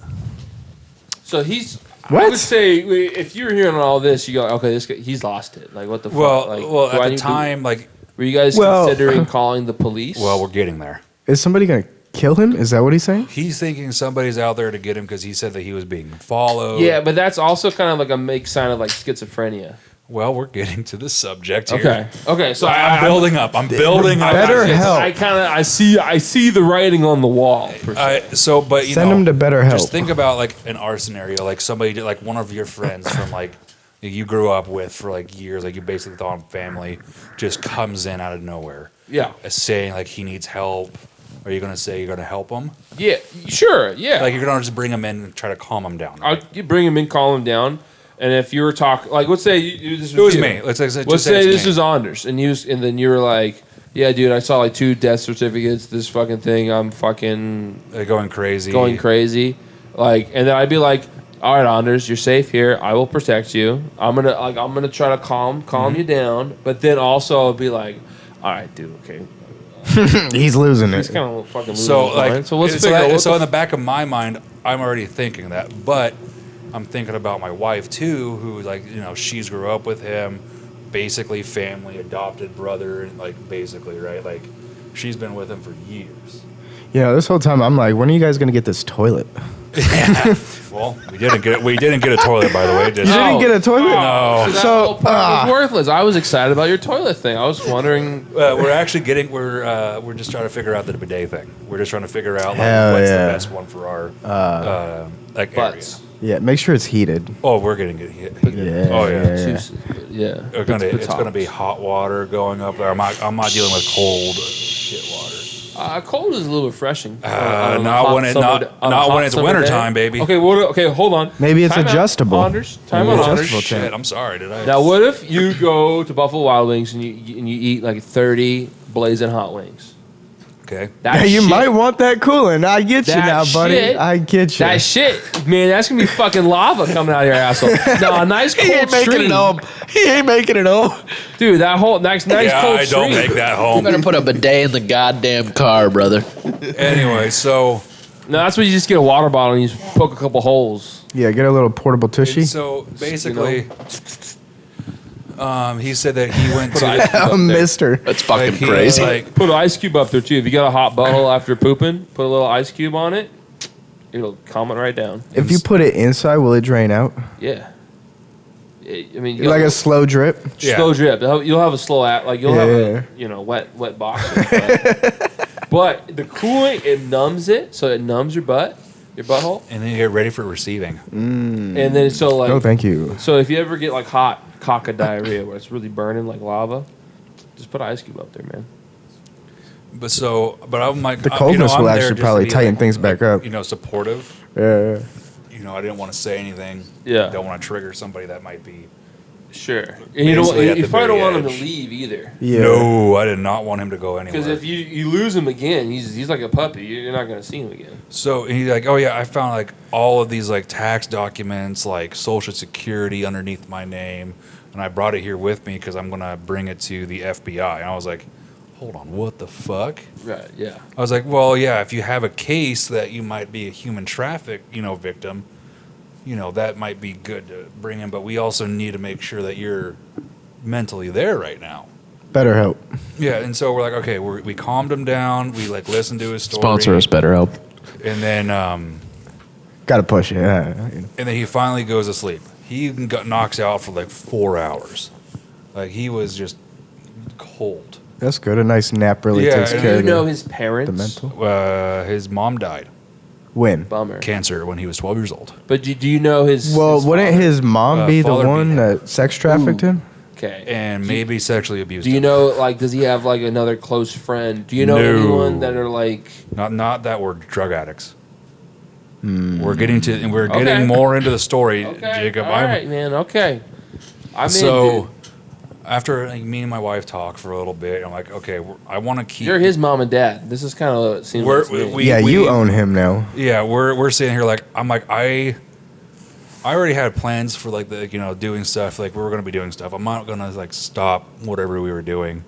So he's. What? I would say if you're hearing all this, you go, okay, this guy, he's lost it. Like what the fuck? Like, Well, do I at the need to- time, like, were you guys considering calling the police? well, we're getting there. Is somebody gonna kill him? Is that what he's saying? He's thinking somebody's out there to get him because he said that he was being followed. Yeah, but that's also kind of like a make sign of like schizophrenia. Well, we're getting to the subject here. Okay. So I'm building up. I'm building up. Better help. I see the writing on the wall. Per se. But you Send know, him to better help. Just think about like in our scenario, like somebody did, like one of your friends from like you grew up with for like years, like you basically thought him family, just comes in out of nowhere, Yeah. saying like he needs help. Are you gonna say you're gonna help him? Yeah. Sure. Yeah. Like you're gonna just bring him in and try to calm him down? Right? You bring him in, calm him down, and if you were talking, like, let's say this It was you. me. Let's say this me. is Anders, and then you were like, yeah, dude, I saw like 2 death certificates. This fucking thing, I'm fucking Going crazy. Like, and then I'd be like, all right, Anders, you're safe here. I will protect you. I'm gonna try to calm you down, but then also I'll be like, all right, dude, okay. He's losing He's it. kind of fucking losing So his like, mind. So let's so figure out what so the in the back of my mind, I'm already thinking that, but I'm thinking about my wife too, who like she's grew up with him, basically family, adopted brother, and like basically right, like she's been with him for years. Yeah, this whole time I'm like, when are you guys gonna get this toilet? Well, we didn't get a toilet, by the way. Just, You didn't get a toilet? No. So that whole part was worthless. I was excited about your toilet thing. I was wondering. We're actually we're just trying to figure out the bidet thing. We're just trying to figure out like, Hell what's yeah. the best one for our like area. Butts. Yeah, make sure it's heated. Oh, we're getting it heated. Yeah. Oh yeah. Yeah. It's gonna be hot water going up there. I'm not dealing with cold shit water. Cold is a little refreshing. Not when it's wintertime, baby. Okay, hold on. Maybe it's Time out. adjustable. Anders, time Maybe out, Anders. adjustable Shit, tank. I'm sorry. Did I? Now, what if you go to Buffalo Wild Wings and you eat like 30 blazing hot wings? Okay. That Yeah, you shit- might want that cooling. I get you that now, buddy. shit- I get you. That shit, man, that's gonna be fucking lava coming out of your asshole. No, a nice He cold ain't making stream. it home. He ain't making it home. Dude, that whole nice Yeah, cold I stream. don't make that You home. better put a bidet in the goddamn car, brother. Anyway, so No, that's when you just get a water bottle and you just poke a couple holes. Yeah, get a little portable tushy. so basically, he said that he went to A mister. That's fucking he- crazy. Like, Put an ice cube up there too. If you got a hot butthole after pooping, put a little ice cube on it. It'll calm it right down. If you put it inside, will it drain out? Yeah. I mean, Like a slow drip? yeah. slow drip. You'll have a slow act. Like you'll Yeah. have a wet boxer. But the cooling, it numbs it, so it numbs your butthole, And then you get ready for receiving. and then so like. Oh, thank you. So if you ever get like hot caca diarrhea where it's really burning like lava, just put an ice cube up there, man. But I'm like The coldness I'm will there actually just to probably be, tighten like, things back up. Supportive. Yeah. I didn't want to say anything. Yeah. Don't want to trigger somebody that might be. Sure. And you don't. Basically at You the probably don't very want him to edge. leave either. Yeah. No, I did not want him to go anywhere. Because if you lose him again, he's like a puppy. You're not gonna see him again. So he's like, oh yeah, I found like all of these like tax documents, like Social Security underneath my name, and I brought it here with me because I'm gonna bring it to the FBI. And I was like, hold on, what the fuck? Right. Yeah. I was like, well, yeah, if you have a case that you might be a human traffic, victim, that might be good to bring in. But we also need to make sure that you're mentally there right now. Better help. Yeah, and so we're like, okay, we calmed him down. We like listened to his story. Sponsor us, BetterHelp. And then Gotta push it. Yeah. and then he finally goes to sleep. he got knocks out for like 4 hours. Like he was just cold. That's good. A nice nap really Yeah, takes and care Do of you know the his parents? mental. His mom died, When? Bummer. cancer, when he was 12 years old. But do you know his? Well, his wouldn't father? his mom be the father beat one him. that sex trafficked him? Okay. And maybe sexually abused Do you him. know, like, does he have like another close friend? Do you know No. anyone that are like? Not that we're drug addicts. Hmm. We're getting Okay. getting more into the story, Okay. Jacob. All right, man. Okay. I'm So in, dude. after like, me and my wife talk for a little bit, I'm like, okay, I want to keep. You're his mom and dad. This is kind of what it seems We're- like to me. we- Yeah, you own him now. Yeah, we're sitting here like I'm like I already had plans for like the doing stuff, like we were gonna be doing stuff. I'm not gonna like stop whatever we were doing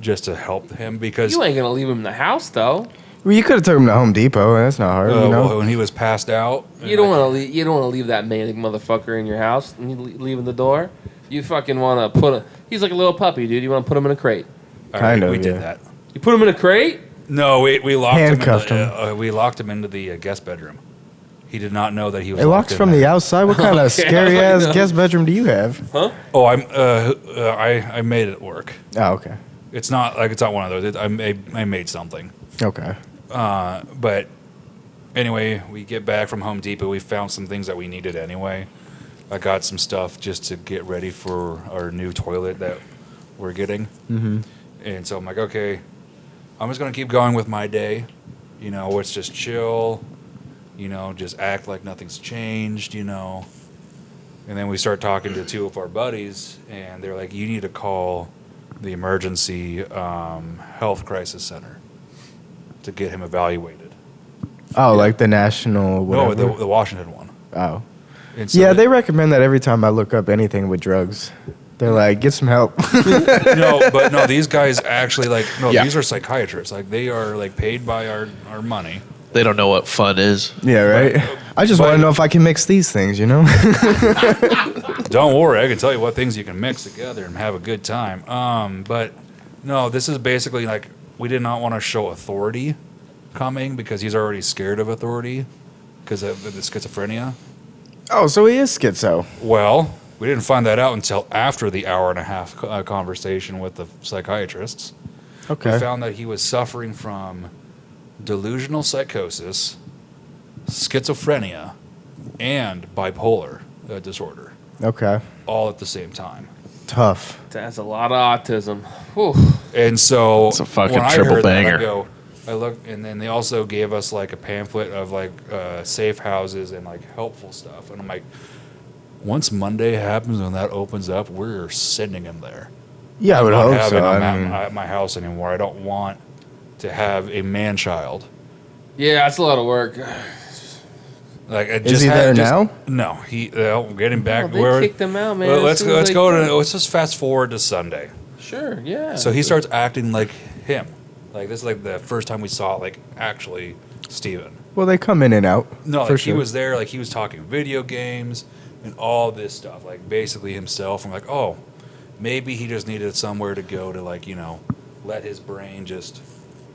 just to help him because You ain't gonna leave him in the house though. Well, you could have took him to Home Depot. That's not hard, you know. well, when he was passed out, You don't want to leave. You don't want to leave that manic motherfucker in your house and you leaving the door. You fucking want to put a. He's like a little puppy, dude. You want to put him in a crate. All Kind of, we did yeah. that. You put him in a crate. No, we locked Handcuffed him. him. We locked him into the guest bedroom. He did not know that he was. It locks in from there. the outside. What kind of Okay, scary I ass know. guest bedroom do you have? Oh, I made it work. Oh, okay. It's not one of those. I made something. Okay. But anyway, we get back from Home Depot. We found some things that we needed anyway. I got some stuff just to get ready for our new toilet that we're getting. Mm-hmm. And so I'm like, okay, I'm just going to keep going with my day. It's just chill. Just act like nothing's changed, And then we start talking to two of our buddies, and they're like, you need to call the emergency health crisis center to get him evaluated. Oh, like the national whatever? No, the Washington one. Oh. And so Yeah, they recommend that every time I look up anything with drugs. They're like, get some help. no, these guys actually Yeah. these are psychiatrists. Like they are like paid by our money. They don't know what fun is. Yeah, right? I just want to know if I can mix these things, Don't worry, I can tell you what things you can mix together and have a good time. But no, this is basically like we did not want to show authority coming because he's already scared of authority because of the schizophrenia. Oh, so he is schizo. Well, we didn't find that out until after the hour-and-a-half conversation with the psychiatrists. Okay. We found that he was suffering from delusional psychosis, schizophrenia, and bipolar disorder, Okay. all at the same time. Tough. That's a lot of autism. Whew. And so It's a fucking when I triple heard that, banger. I looked, and then they also gave us like a pamphlet of like safe houses and like helpful stuff. And I'm like, once Monday happens and that opens up, we're sending him there. Yeah, I would I'm hope not having so. him I mean, at my house anymore. I don't want to have a man child. Yeah, that's a lot of work. Like, I Is just he had- there just- now? No, he. Get him back. Oh, they kicked him out, man. Well, as let's soon as let's they go could. to. Let's just fast forward to Sunday. Sure, yeah. So he starts acting like him. Like this is like the first time we saw like actually Steven. well, they come in and out. No, for like sure. he was there. Like he was talking video games and all this stuff. Like basically himself. I'm like, oh, maybe he just needed somewhere to go to like let his brain just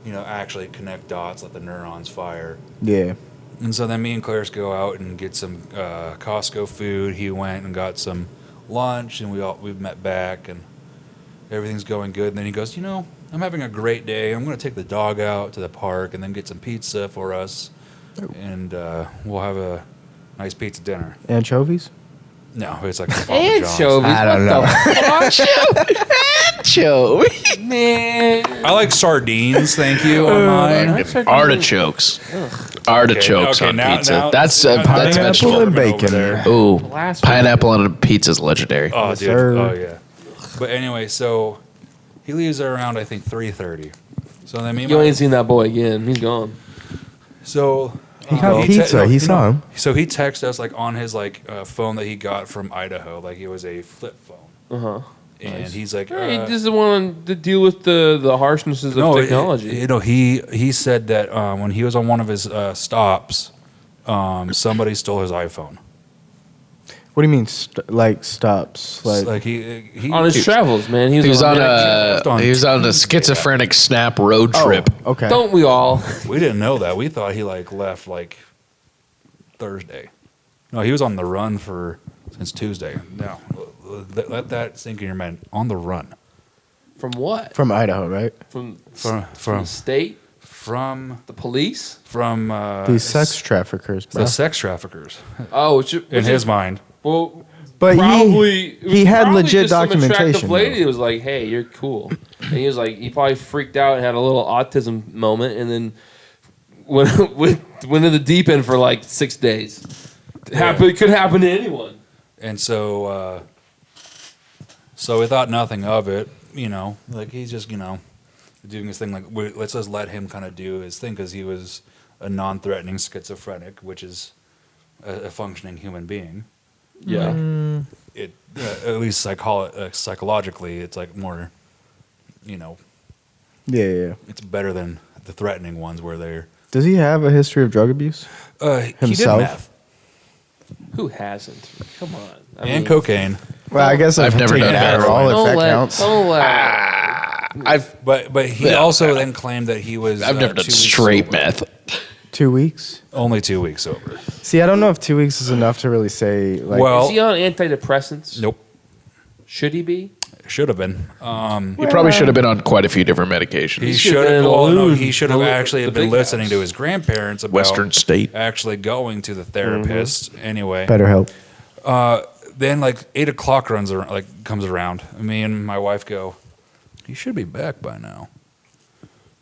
actually connect dots, let the neurons fire. Yeah. And so then me and Clarice go out and get some Costco food. He went and got some lunch, and we met back, and everything's going good. And then he goes, I'm having a great day. I'm going to take the dog out to the park and then get some pizza for us, and we'll have a nice pizza dinner. Anchovies? No, it's like Papa John's. Anchovies. I don't what know. Joe. the fuck, man? I like sardines, thank you, on mine. Artichokes. Artichokes Okay, on now- pizza. now- that's now- that's now- vegetable. and over bacon. there. Ooh, Last one. pineapple on a pizza is legendary. Oh, Yes, dude. sir. Oh, yeah. But anyway, so he leaves around, I think, 3:30. So then me and You my- ain't seen that boy again. He's gone. So He got pizza. He saw him. So he texted us like on his phone that he got from Idaho, like it was a flip phone, Uh huh. and he's like, He doesn't want to deal with the harshnesses of no, technology. he said that when he was on one of his stops, somebody stole his iPhone. What do you mean, stops? Like he on his travels, man. He was on on he was on a schizophrenic snap road trip. Oh, okay. Don't we all? We didn't know that. We thought he left Thursday. No, he was on the run for since Tuesday. Now, let that sink in your mind. On the run. From what? From Idaho, right? From From the state? From The police? from These sex traffickers, bro. the sex traffickers. Oh, In his mind. Well, But probably it was he had probably legit just some documentation. attractive lady though. was like, "Hey, you're cool," and he was like, he probably freaked out and had a little autism moment, and then went into the deep end for like 6 days. It could happen to anyone. And so we thought nothing of it, like he's just, doing his thing. Like, let's just let him kind of do his thing because he was a non-threatening schizophrenic, which is a functioning human being. Yeah. It at least psychologically, it's like more, Yeah. it's better than the threatening ones where they're. Does he have a history of drug abuse? He did Himself? meth Who hasn't? Come on. I and mean, cocaine. Well, I guess I've never taken done that. Adderall, if Don't that let- counts. don't let- But he Yeah. also then claimed that he was. I've never done 2 weeks straight sober. meth. 2 weeks. Only 2 weeks sober. See, I don't know if 2 weeks is enough to really say. Like, Well- Is he on antidepressants? Nope. Should he be? Should have been. He probably should have been on quite a few different medications. He should should have have. been Well, no, alone. he should have The- actually the been big listening house. to his grandparents about Western State. actually going to the therapist. Anyway, better help. then like 8 o'clock comes around. Me and my wife go, he should be back by now.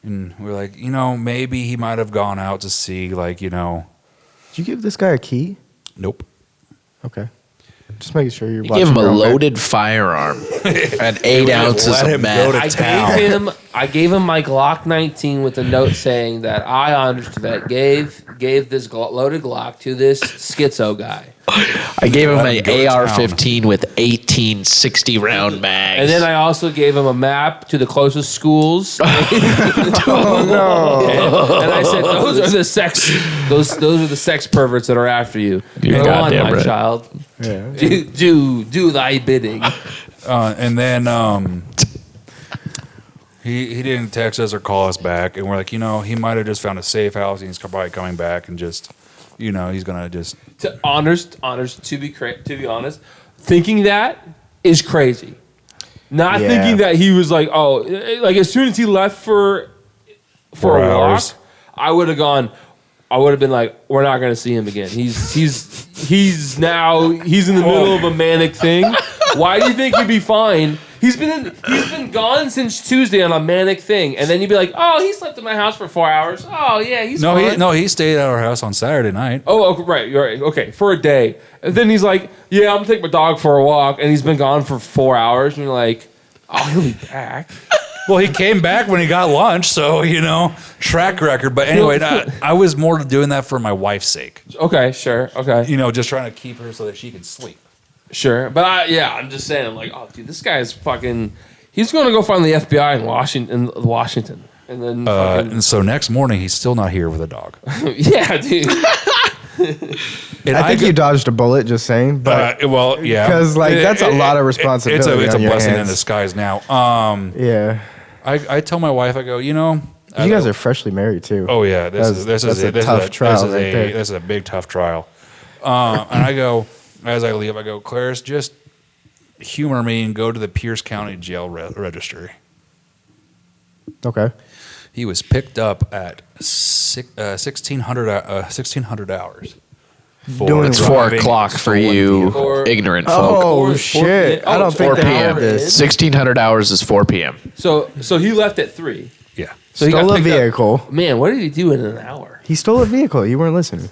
And we're like, maybe he might have gone out to see, Did you give this guy a key? Nope. Okay. Just making sure you're You watching gave him a your own back. loaded firearm and 8 ounces let of him go meth. to I gave him my Glock 19 with a note saying that I understood that gave this loaded Glock to this schizo guy. I gave him Let him an go to AR-15 with 18 60-round mags. And then I also gave him a map to the closest schools. Oh no! And I said, "Those are the sex. Those are the sex perverts that are after you. You're Go on, goddamn my right. child. Yeah. Do thy bidding." And then he didn't text us or call us back, and we're like, he might have just found a safe house, and he's probably coming back and just, he's gonna just. To honest. To be honest, thinking that is crazy. Not Yeah. thinking that he was like, like as soon as he left for 4 a walk, hours. I would have gone. I would have been like, we're not going to see him again. He's in the middle of a manic thing. Why do you think he'd be fine? He's been gone since Tuesday on a manic thing, and then you'd be like, oh, he slept in my house for 4 hours. Oh yeah, he's fine. He stayed at our house on Saturday night. Oh, okay, right. You're right. Okay, for a day. And then he's like, yeah, I'm going to take my dog for a walk. And he's been gone for 4 hours. And you're like, oh, he'll be back. Well, he came back when he got lunch, so, track record. But anyway, I was more doing that for my wife's sake. Okay, sure. Okay. Just trying to keep her so that she can sleep. Sure. But I'm just saying, I'm like, oh, dude, this guy is fucking, he's going to go find the FBI in Washington. And then fucking, And so next morning, he's still not here with a dog. yeah, dude. And I think you dodged a bullet. Just saying, but yeah, because that's a lot of responsibility. It's a on your blessing in hands. disguise now. Yeah, I tell my wife, I go, you guys are freshly married too. Oh yeah, this is a tough trial right there. This is a big tough trial. And I go, as I leave, I go, Clarice, just humor me and go to the Pierce County Jail registry. Okay. He was picked up at 1600 hours. Doing It's what? 4 driving o'clock for stolen you vehicle. ignorant folk. Oh Four- shit! four- I don't think 4 they p.m. have this. 1600 hours is 4 p.m. So he left at 3. Yeah. So he got Stole a picked up- vehicle. Man, what did he do in an hour? He stole a vehicle. You weren't listening.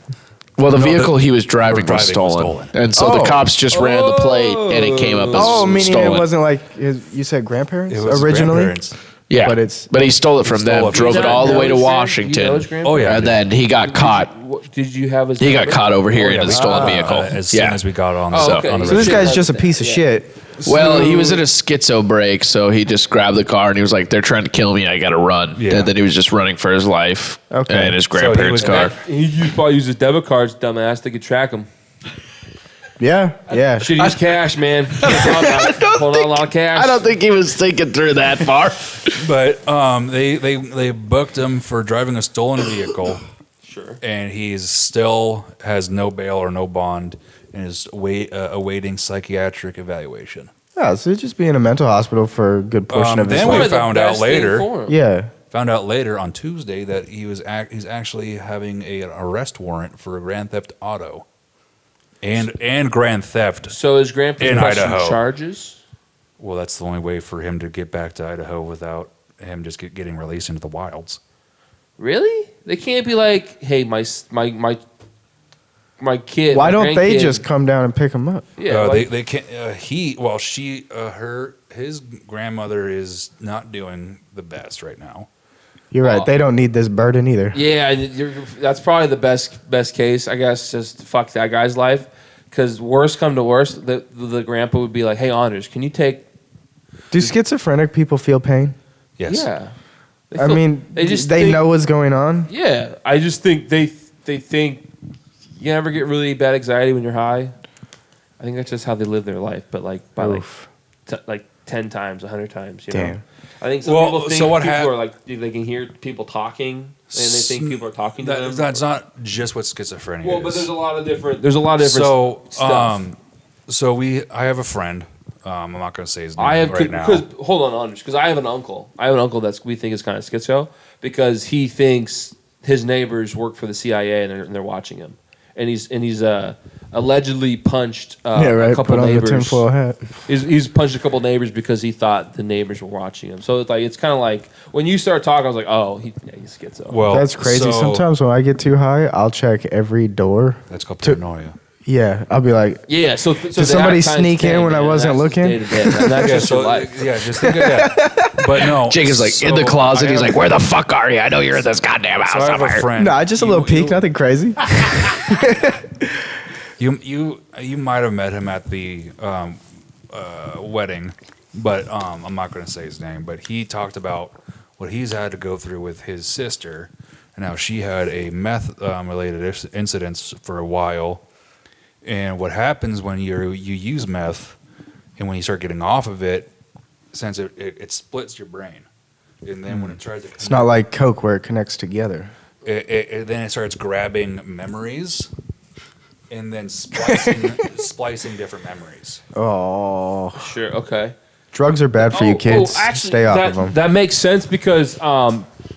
Well, the vehicle he was driving was driving was stolen. stolen. And so the Oh. cops just ran the plate and it came up as Oh, meaning stolen. it wasn't like you said grandparents It was originally. grandparents. Yeah, but it's- but he stole it from stole them, it from drove it them. all the way to Do you know his Washington. grandparents? Oh, yeah. And then he got caught. Did you have his He got number? caught over here in Yeah, a we stolen got, vehicle. as soon as we got on the, Oh, okay. on the So this Shit, guy's that's just a that, piece of yeah. shit. Well, he was in a schizo break, so he just grabbed the car and he was like, "They're trying to kill me. I got to run." Yeah. And then he was just running for his life Okay. in his So he grandparents' was car. He probably used his debit cards, dumbass. They could track him. Yeah, yeah. Should use cash, man. Pulled out a lot of cash. I don't think he was thinking through that far. But they booked him for driving a stolen vehicle. Sure. And he's still has no bail or no bond. and is awaiting psychiatric evaluation. Yeah, so just be in a mental hospital for a good portion of his Then life. we found out later. Yeah. Found out later on Tuesday that he's actually having an arrest warrant for a grand theft auto, and grand theft. So is Grandpa in pressing Idaho charges? Well, that's the only way for him to get back to Idaho without him just getting released into the wilds. Really? They can't be like, hey, my kid. Why my don't they grandkid- just come down and pick him up? Yeah, like- they can't. His grandmother is not doing the best right now. You're right. They don't need this burden either. Yeah, that's probably the best case, I guess. Just fuck that guy's life, because worst come to worst, the grandpa would be like, "Hey, Anders, can you take?" Do schizophrenic people feel pain? Yes. Yeah. I mean, they think- know what's going on. Yeah, I just think they think you never get really bad anxiety when you're high. I think that's just how they live their life, but like by like 10 times, 100 times. You know? Damn. I think some people think people are like they can hear people talking and they think people are talking to them. That's not just what schizophrenia Well, is. but there's a lot of different stuff. I have a friend. I'm not going to say his name right now. Hold on, because I have an uncle. We think is kind of schizo because he thinks his neighbors work for the CIA and they're watching him, and he's allegedly punched a couple Put on neighbors. the tinfoil hat. He's punched a couple neighbors because he thought the neighbors were watching him. So it's kind of like when you start talking, I was like, oh, he's schizo. Well, That's crazy. Sometimes when I get too high, I'll check every door. That's called paranoia. Yeah, I'll be like, yeah. So did somebody sneak in when I wasn't looking? That's just your life. Yeah, just think of that. But no, Jake is like in the closet. He's like, "Where the fuck are you? I know you're in this goddamn house So I have somewhere." a friend. Nah, just a little peek, nothing crazy. You might have met him at the wedding, but I'm not going to say his name. But he talked about what he's had to go through with his sister, and how she had a meth related incidents for a while. And what happens when you use meth, and when you start getting off of it, since it splits your brain, and then when it tries to, It's not like Coke where it connects together. then it starts grabbing memories, and then splicing different memories. Oh, Sure. Okay. drugs are bad for you kids. Actually, Stay off of them. That makes sense because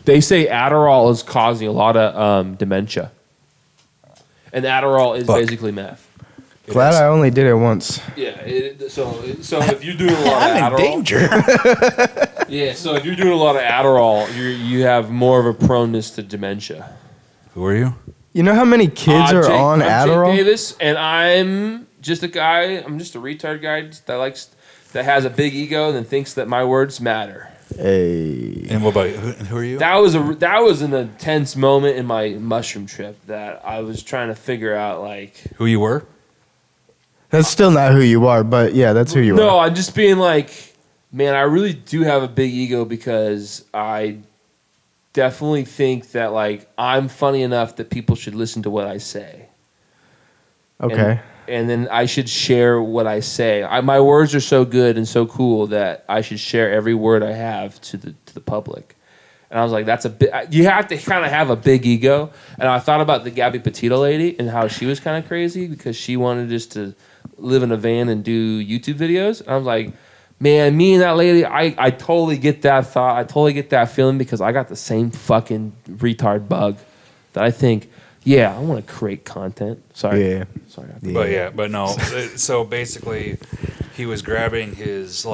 they say Adderall is causing a lot of dementia, and Adderall is basically meth. Glad I only did it once. Yeah. So if you're doing a lot of Adderall, danger. yeah. So if you're doing a lot of Adderall, you have more of a proneness to dementia. Who are you? You know how many kids are on I'm Adderall? Jake Davis, and I'm just a guy. I'm just a retard guy that has a big ego and thinks that my words matter. Hey. And what about you? Who are you? That was an intense moment in my mushroom trip that I was trying to figure out, like. Who you were? That's still not who you are, but yeah, that's who you No, are. I'm just being like, man, I really do have a big ego because I definitely think that like I'm funny enough that people should listen to what I say. Okay. And then I should share what I say. My words are so good and so cool that I should share every word I have to the public. And I was like, that's you have to kind of have a big ego. And I thought about the Gabby Petito lady and how she was kind of crazy because she wanted just to live in a van and do YouTube videos. And I was like, man, me and that lady, I totally get that thought. I totally get that feeling because I got the same fucking retard bug that I think, yeah, I want to create content. Sorry. Yeah. Sorry. But no. So basically, he was grabbing his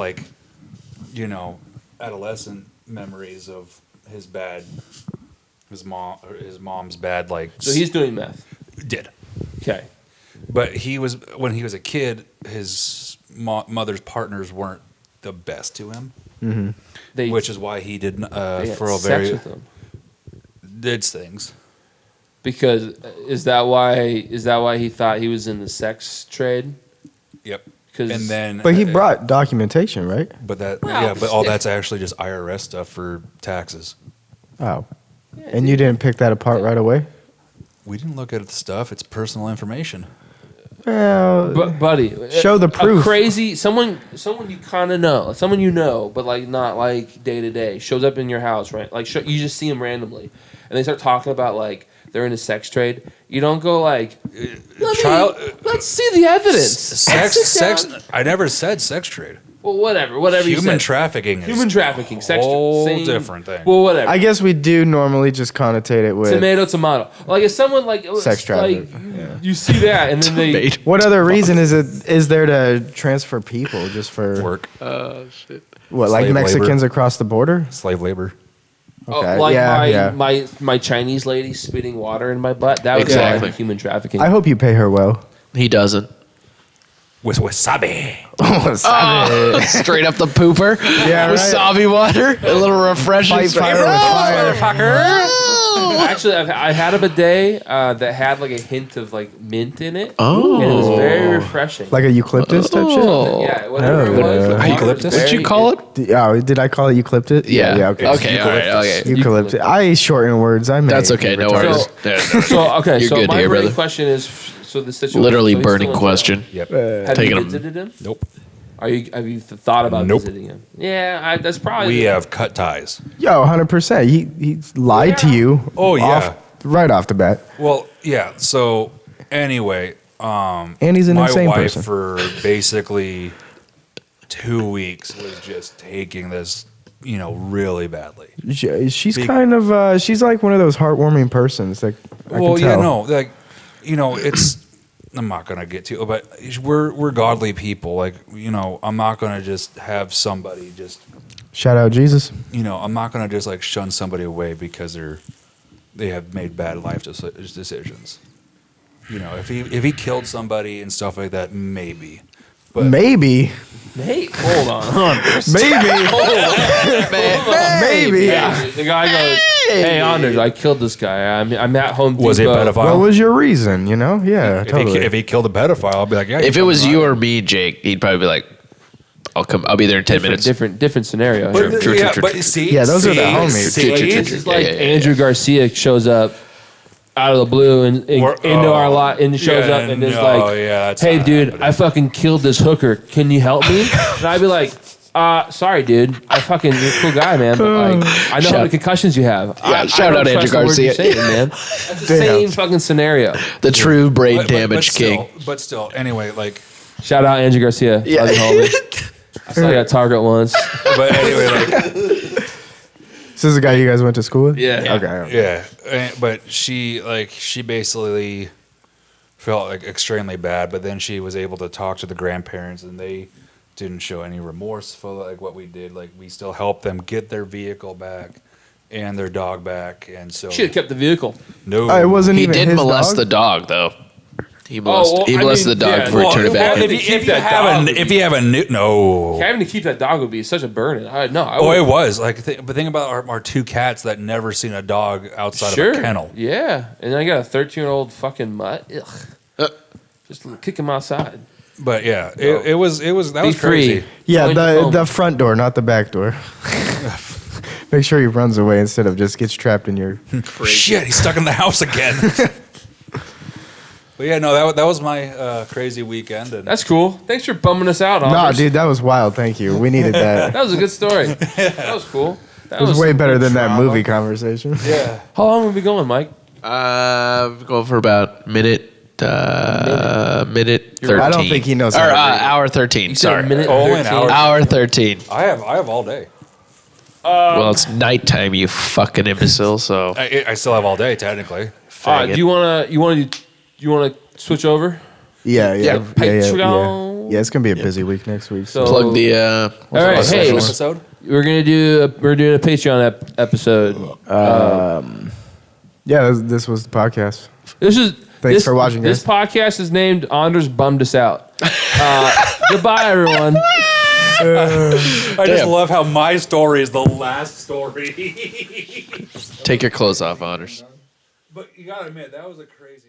adolescent memories of his mom's bad So he's doing meth. did. Okay. But when he was a kid, his mother's partners weren't the best to him, which is why he did did things. Because is that why he thought he was in the sex trade? Yep. And then, But he brought documentation, right? but all that's actually just IRS stuff for taxes. Oh. And you didn't pick that apart right away? We didn't look at the stuff. It's personal information. Well, But buddy, show the proof. A crazy someone you kind of know, someone you know, but like not like day to day, shows up in your house, right? Like you just see them randomly, and they start talking about like they're in a sex trade, you don't go like, let's see the evidence. Sex. I never said sex trade. Well, whatever you Human said. trafficking. Human trafficking, sex trade. Whole Same different thing. Well, whatever. I guess we do normally just connotate it with Tomato. Like if someone like sex trafficking. like you see that and then they What other reason is there to transfer people just for Work. what, like Slave Mexicans labor. across the border? Slave labor. Okay, like yeah. my Chinese lady spitting water in my butt. That would be Exactly. like human trafficking. I hope you pay her well. He doesn't. With wasabi. Straight up the pooper. Yeah, right. Wasabi water. A little refreshing. Fight fire with fire. Actually, I had a bidet that had like a hint of like mint in it. Oh. And it was very refreshing. Like a eucalyptus type shit? Oh. Yeah, whatever it was. yeah. the water was Eucalyptus? very- What'd you call it? Did I call it eucalyptus? Yeah. okay. Okay. All right. Okay. Eucalyptus. I shorten words. I may. That's okay. No retarded. worries. Yeah. So okay, You're so good my here, burning brother. question is, so the situation. Literally so he's still burning in jail. question. Yep. Have Taking you him. visited him? Nope. Have you thought about Nope. visiting him? Yeah, that's probably. We have cut ties. Yo, 100%. He lied to you. Oh, yeah. Right off the bat. Well, yeah. So anyway, And he's an my insane wife person. for basically 2 weeks was just taking this, really badly. She's kind of she's like one of those heartwarming persons that I Well, can tell. yeah, no, like, it's. I'm not gonna get to it, but we're godly people. Like, I'm not gonna just have somebody just, Shout out Jesus. I'm not gonna just like shun somebody away because they have made bad life decisions. If he killed somebody and stuff like that, maybe. But Maybe. Hey, hold on. Maybe. Yeah, the guy goes, "Hey, Anders, I killed this guy. I'm at Home Depot." was he a pedophile? What was your reason? Yeah, totally. If he killed a pedophile, I'll be like, yeah. If it was you or me, Jake, he'd probably be like, I'll be there in 10 minutes. Different scenario. But, here. True. but see, Yeah, those are the see, homies. see, This is like Yeah. Andrew Garcia shows up out of the blue and into our lot and shows yeah, up and is no, like, yeah, that's "Hey, not dude, happening. I fucking killed this hooker. Can you help me?" And I'd be like, sorry, dude. You're a cool guy, man. But like, I know how many concussions you have. I shout don't out Andrew trust the words Garcia. you're saying, man. That's the Damn. same fucking scenario. The true brain but damage king. But still, anyway, like, Shout out Andrew Garcia. Yeah. Love you, homie. I saw you at Target once. but anyway, like, This is the guy you guys went to school with? Yeah. Okay. yeah. But she basically felt like extremely bad. But then she was able to talk to the grandparents, and they didn't show any remorse for like what we did. Like, we still helped them get their vehicle back and their dog back, and so Should have kept the vehicle. no, It wasn't He even did his molest dog? the dog, though. He Oh, well, molested the dog yeah, before he turned it back well, in. if you have a new no. Having to keep that dog would be such a burden. I Oh, it was like, but think about our two cats that never seen a dog outside of a kennel. Yeah, and I got a 13-year-old fucking mutt. Ugh. Just kick him outside. But yeah, it was that Be was crazy. free. Yeah, Join the home. the front door, not the back door. Make sure he runs away instead of just gets trapped in your... Shit, he's stuck in the house again. But yeah, no, that was my crazy weekend. And That's cool. Thanks for bumming us out. Nah, Anders. dude, that was wild. Thank you. We needed that. That was a good story. That was cool. That It was way some better good than that drama. movie conversation. yeah, How long have we going, Mike? Go for about minute 13. I don't think he knows Or how to read. hour 13. You said a Sorry. minute Oh, an 13. hour. Hour 13. I have all day. Well, it's nighttime, you fucking imbecile. So I still have all day technically. Do you wanna switch over? Yeah. Patreon. Yeah, it's going to be a busy week next week. So- plug the. All right, hey, Special episode. we're doing a Patreon episode. Yeah, this was the podcast. Thanks for watching, This podcast is named Anders Bummed Us Out. Goodbye, everyone. I just love how my story is the last story. Take your clothes off, Honors. But you gotta admit, that was a crazy.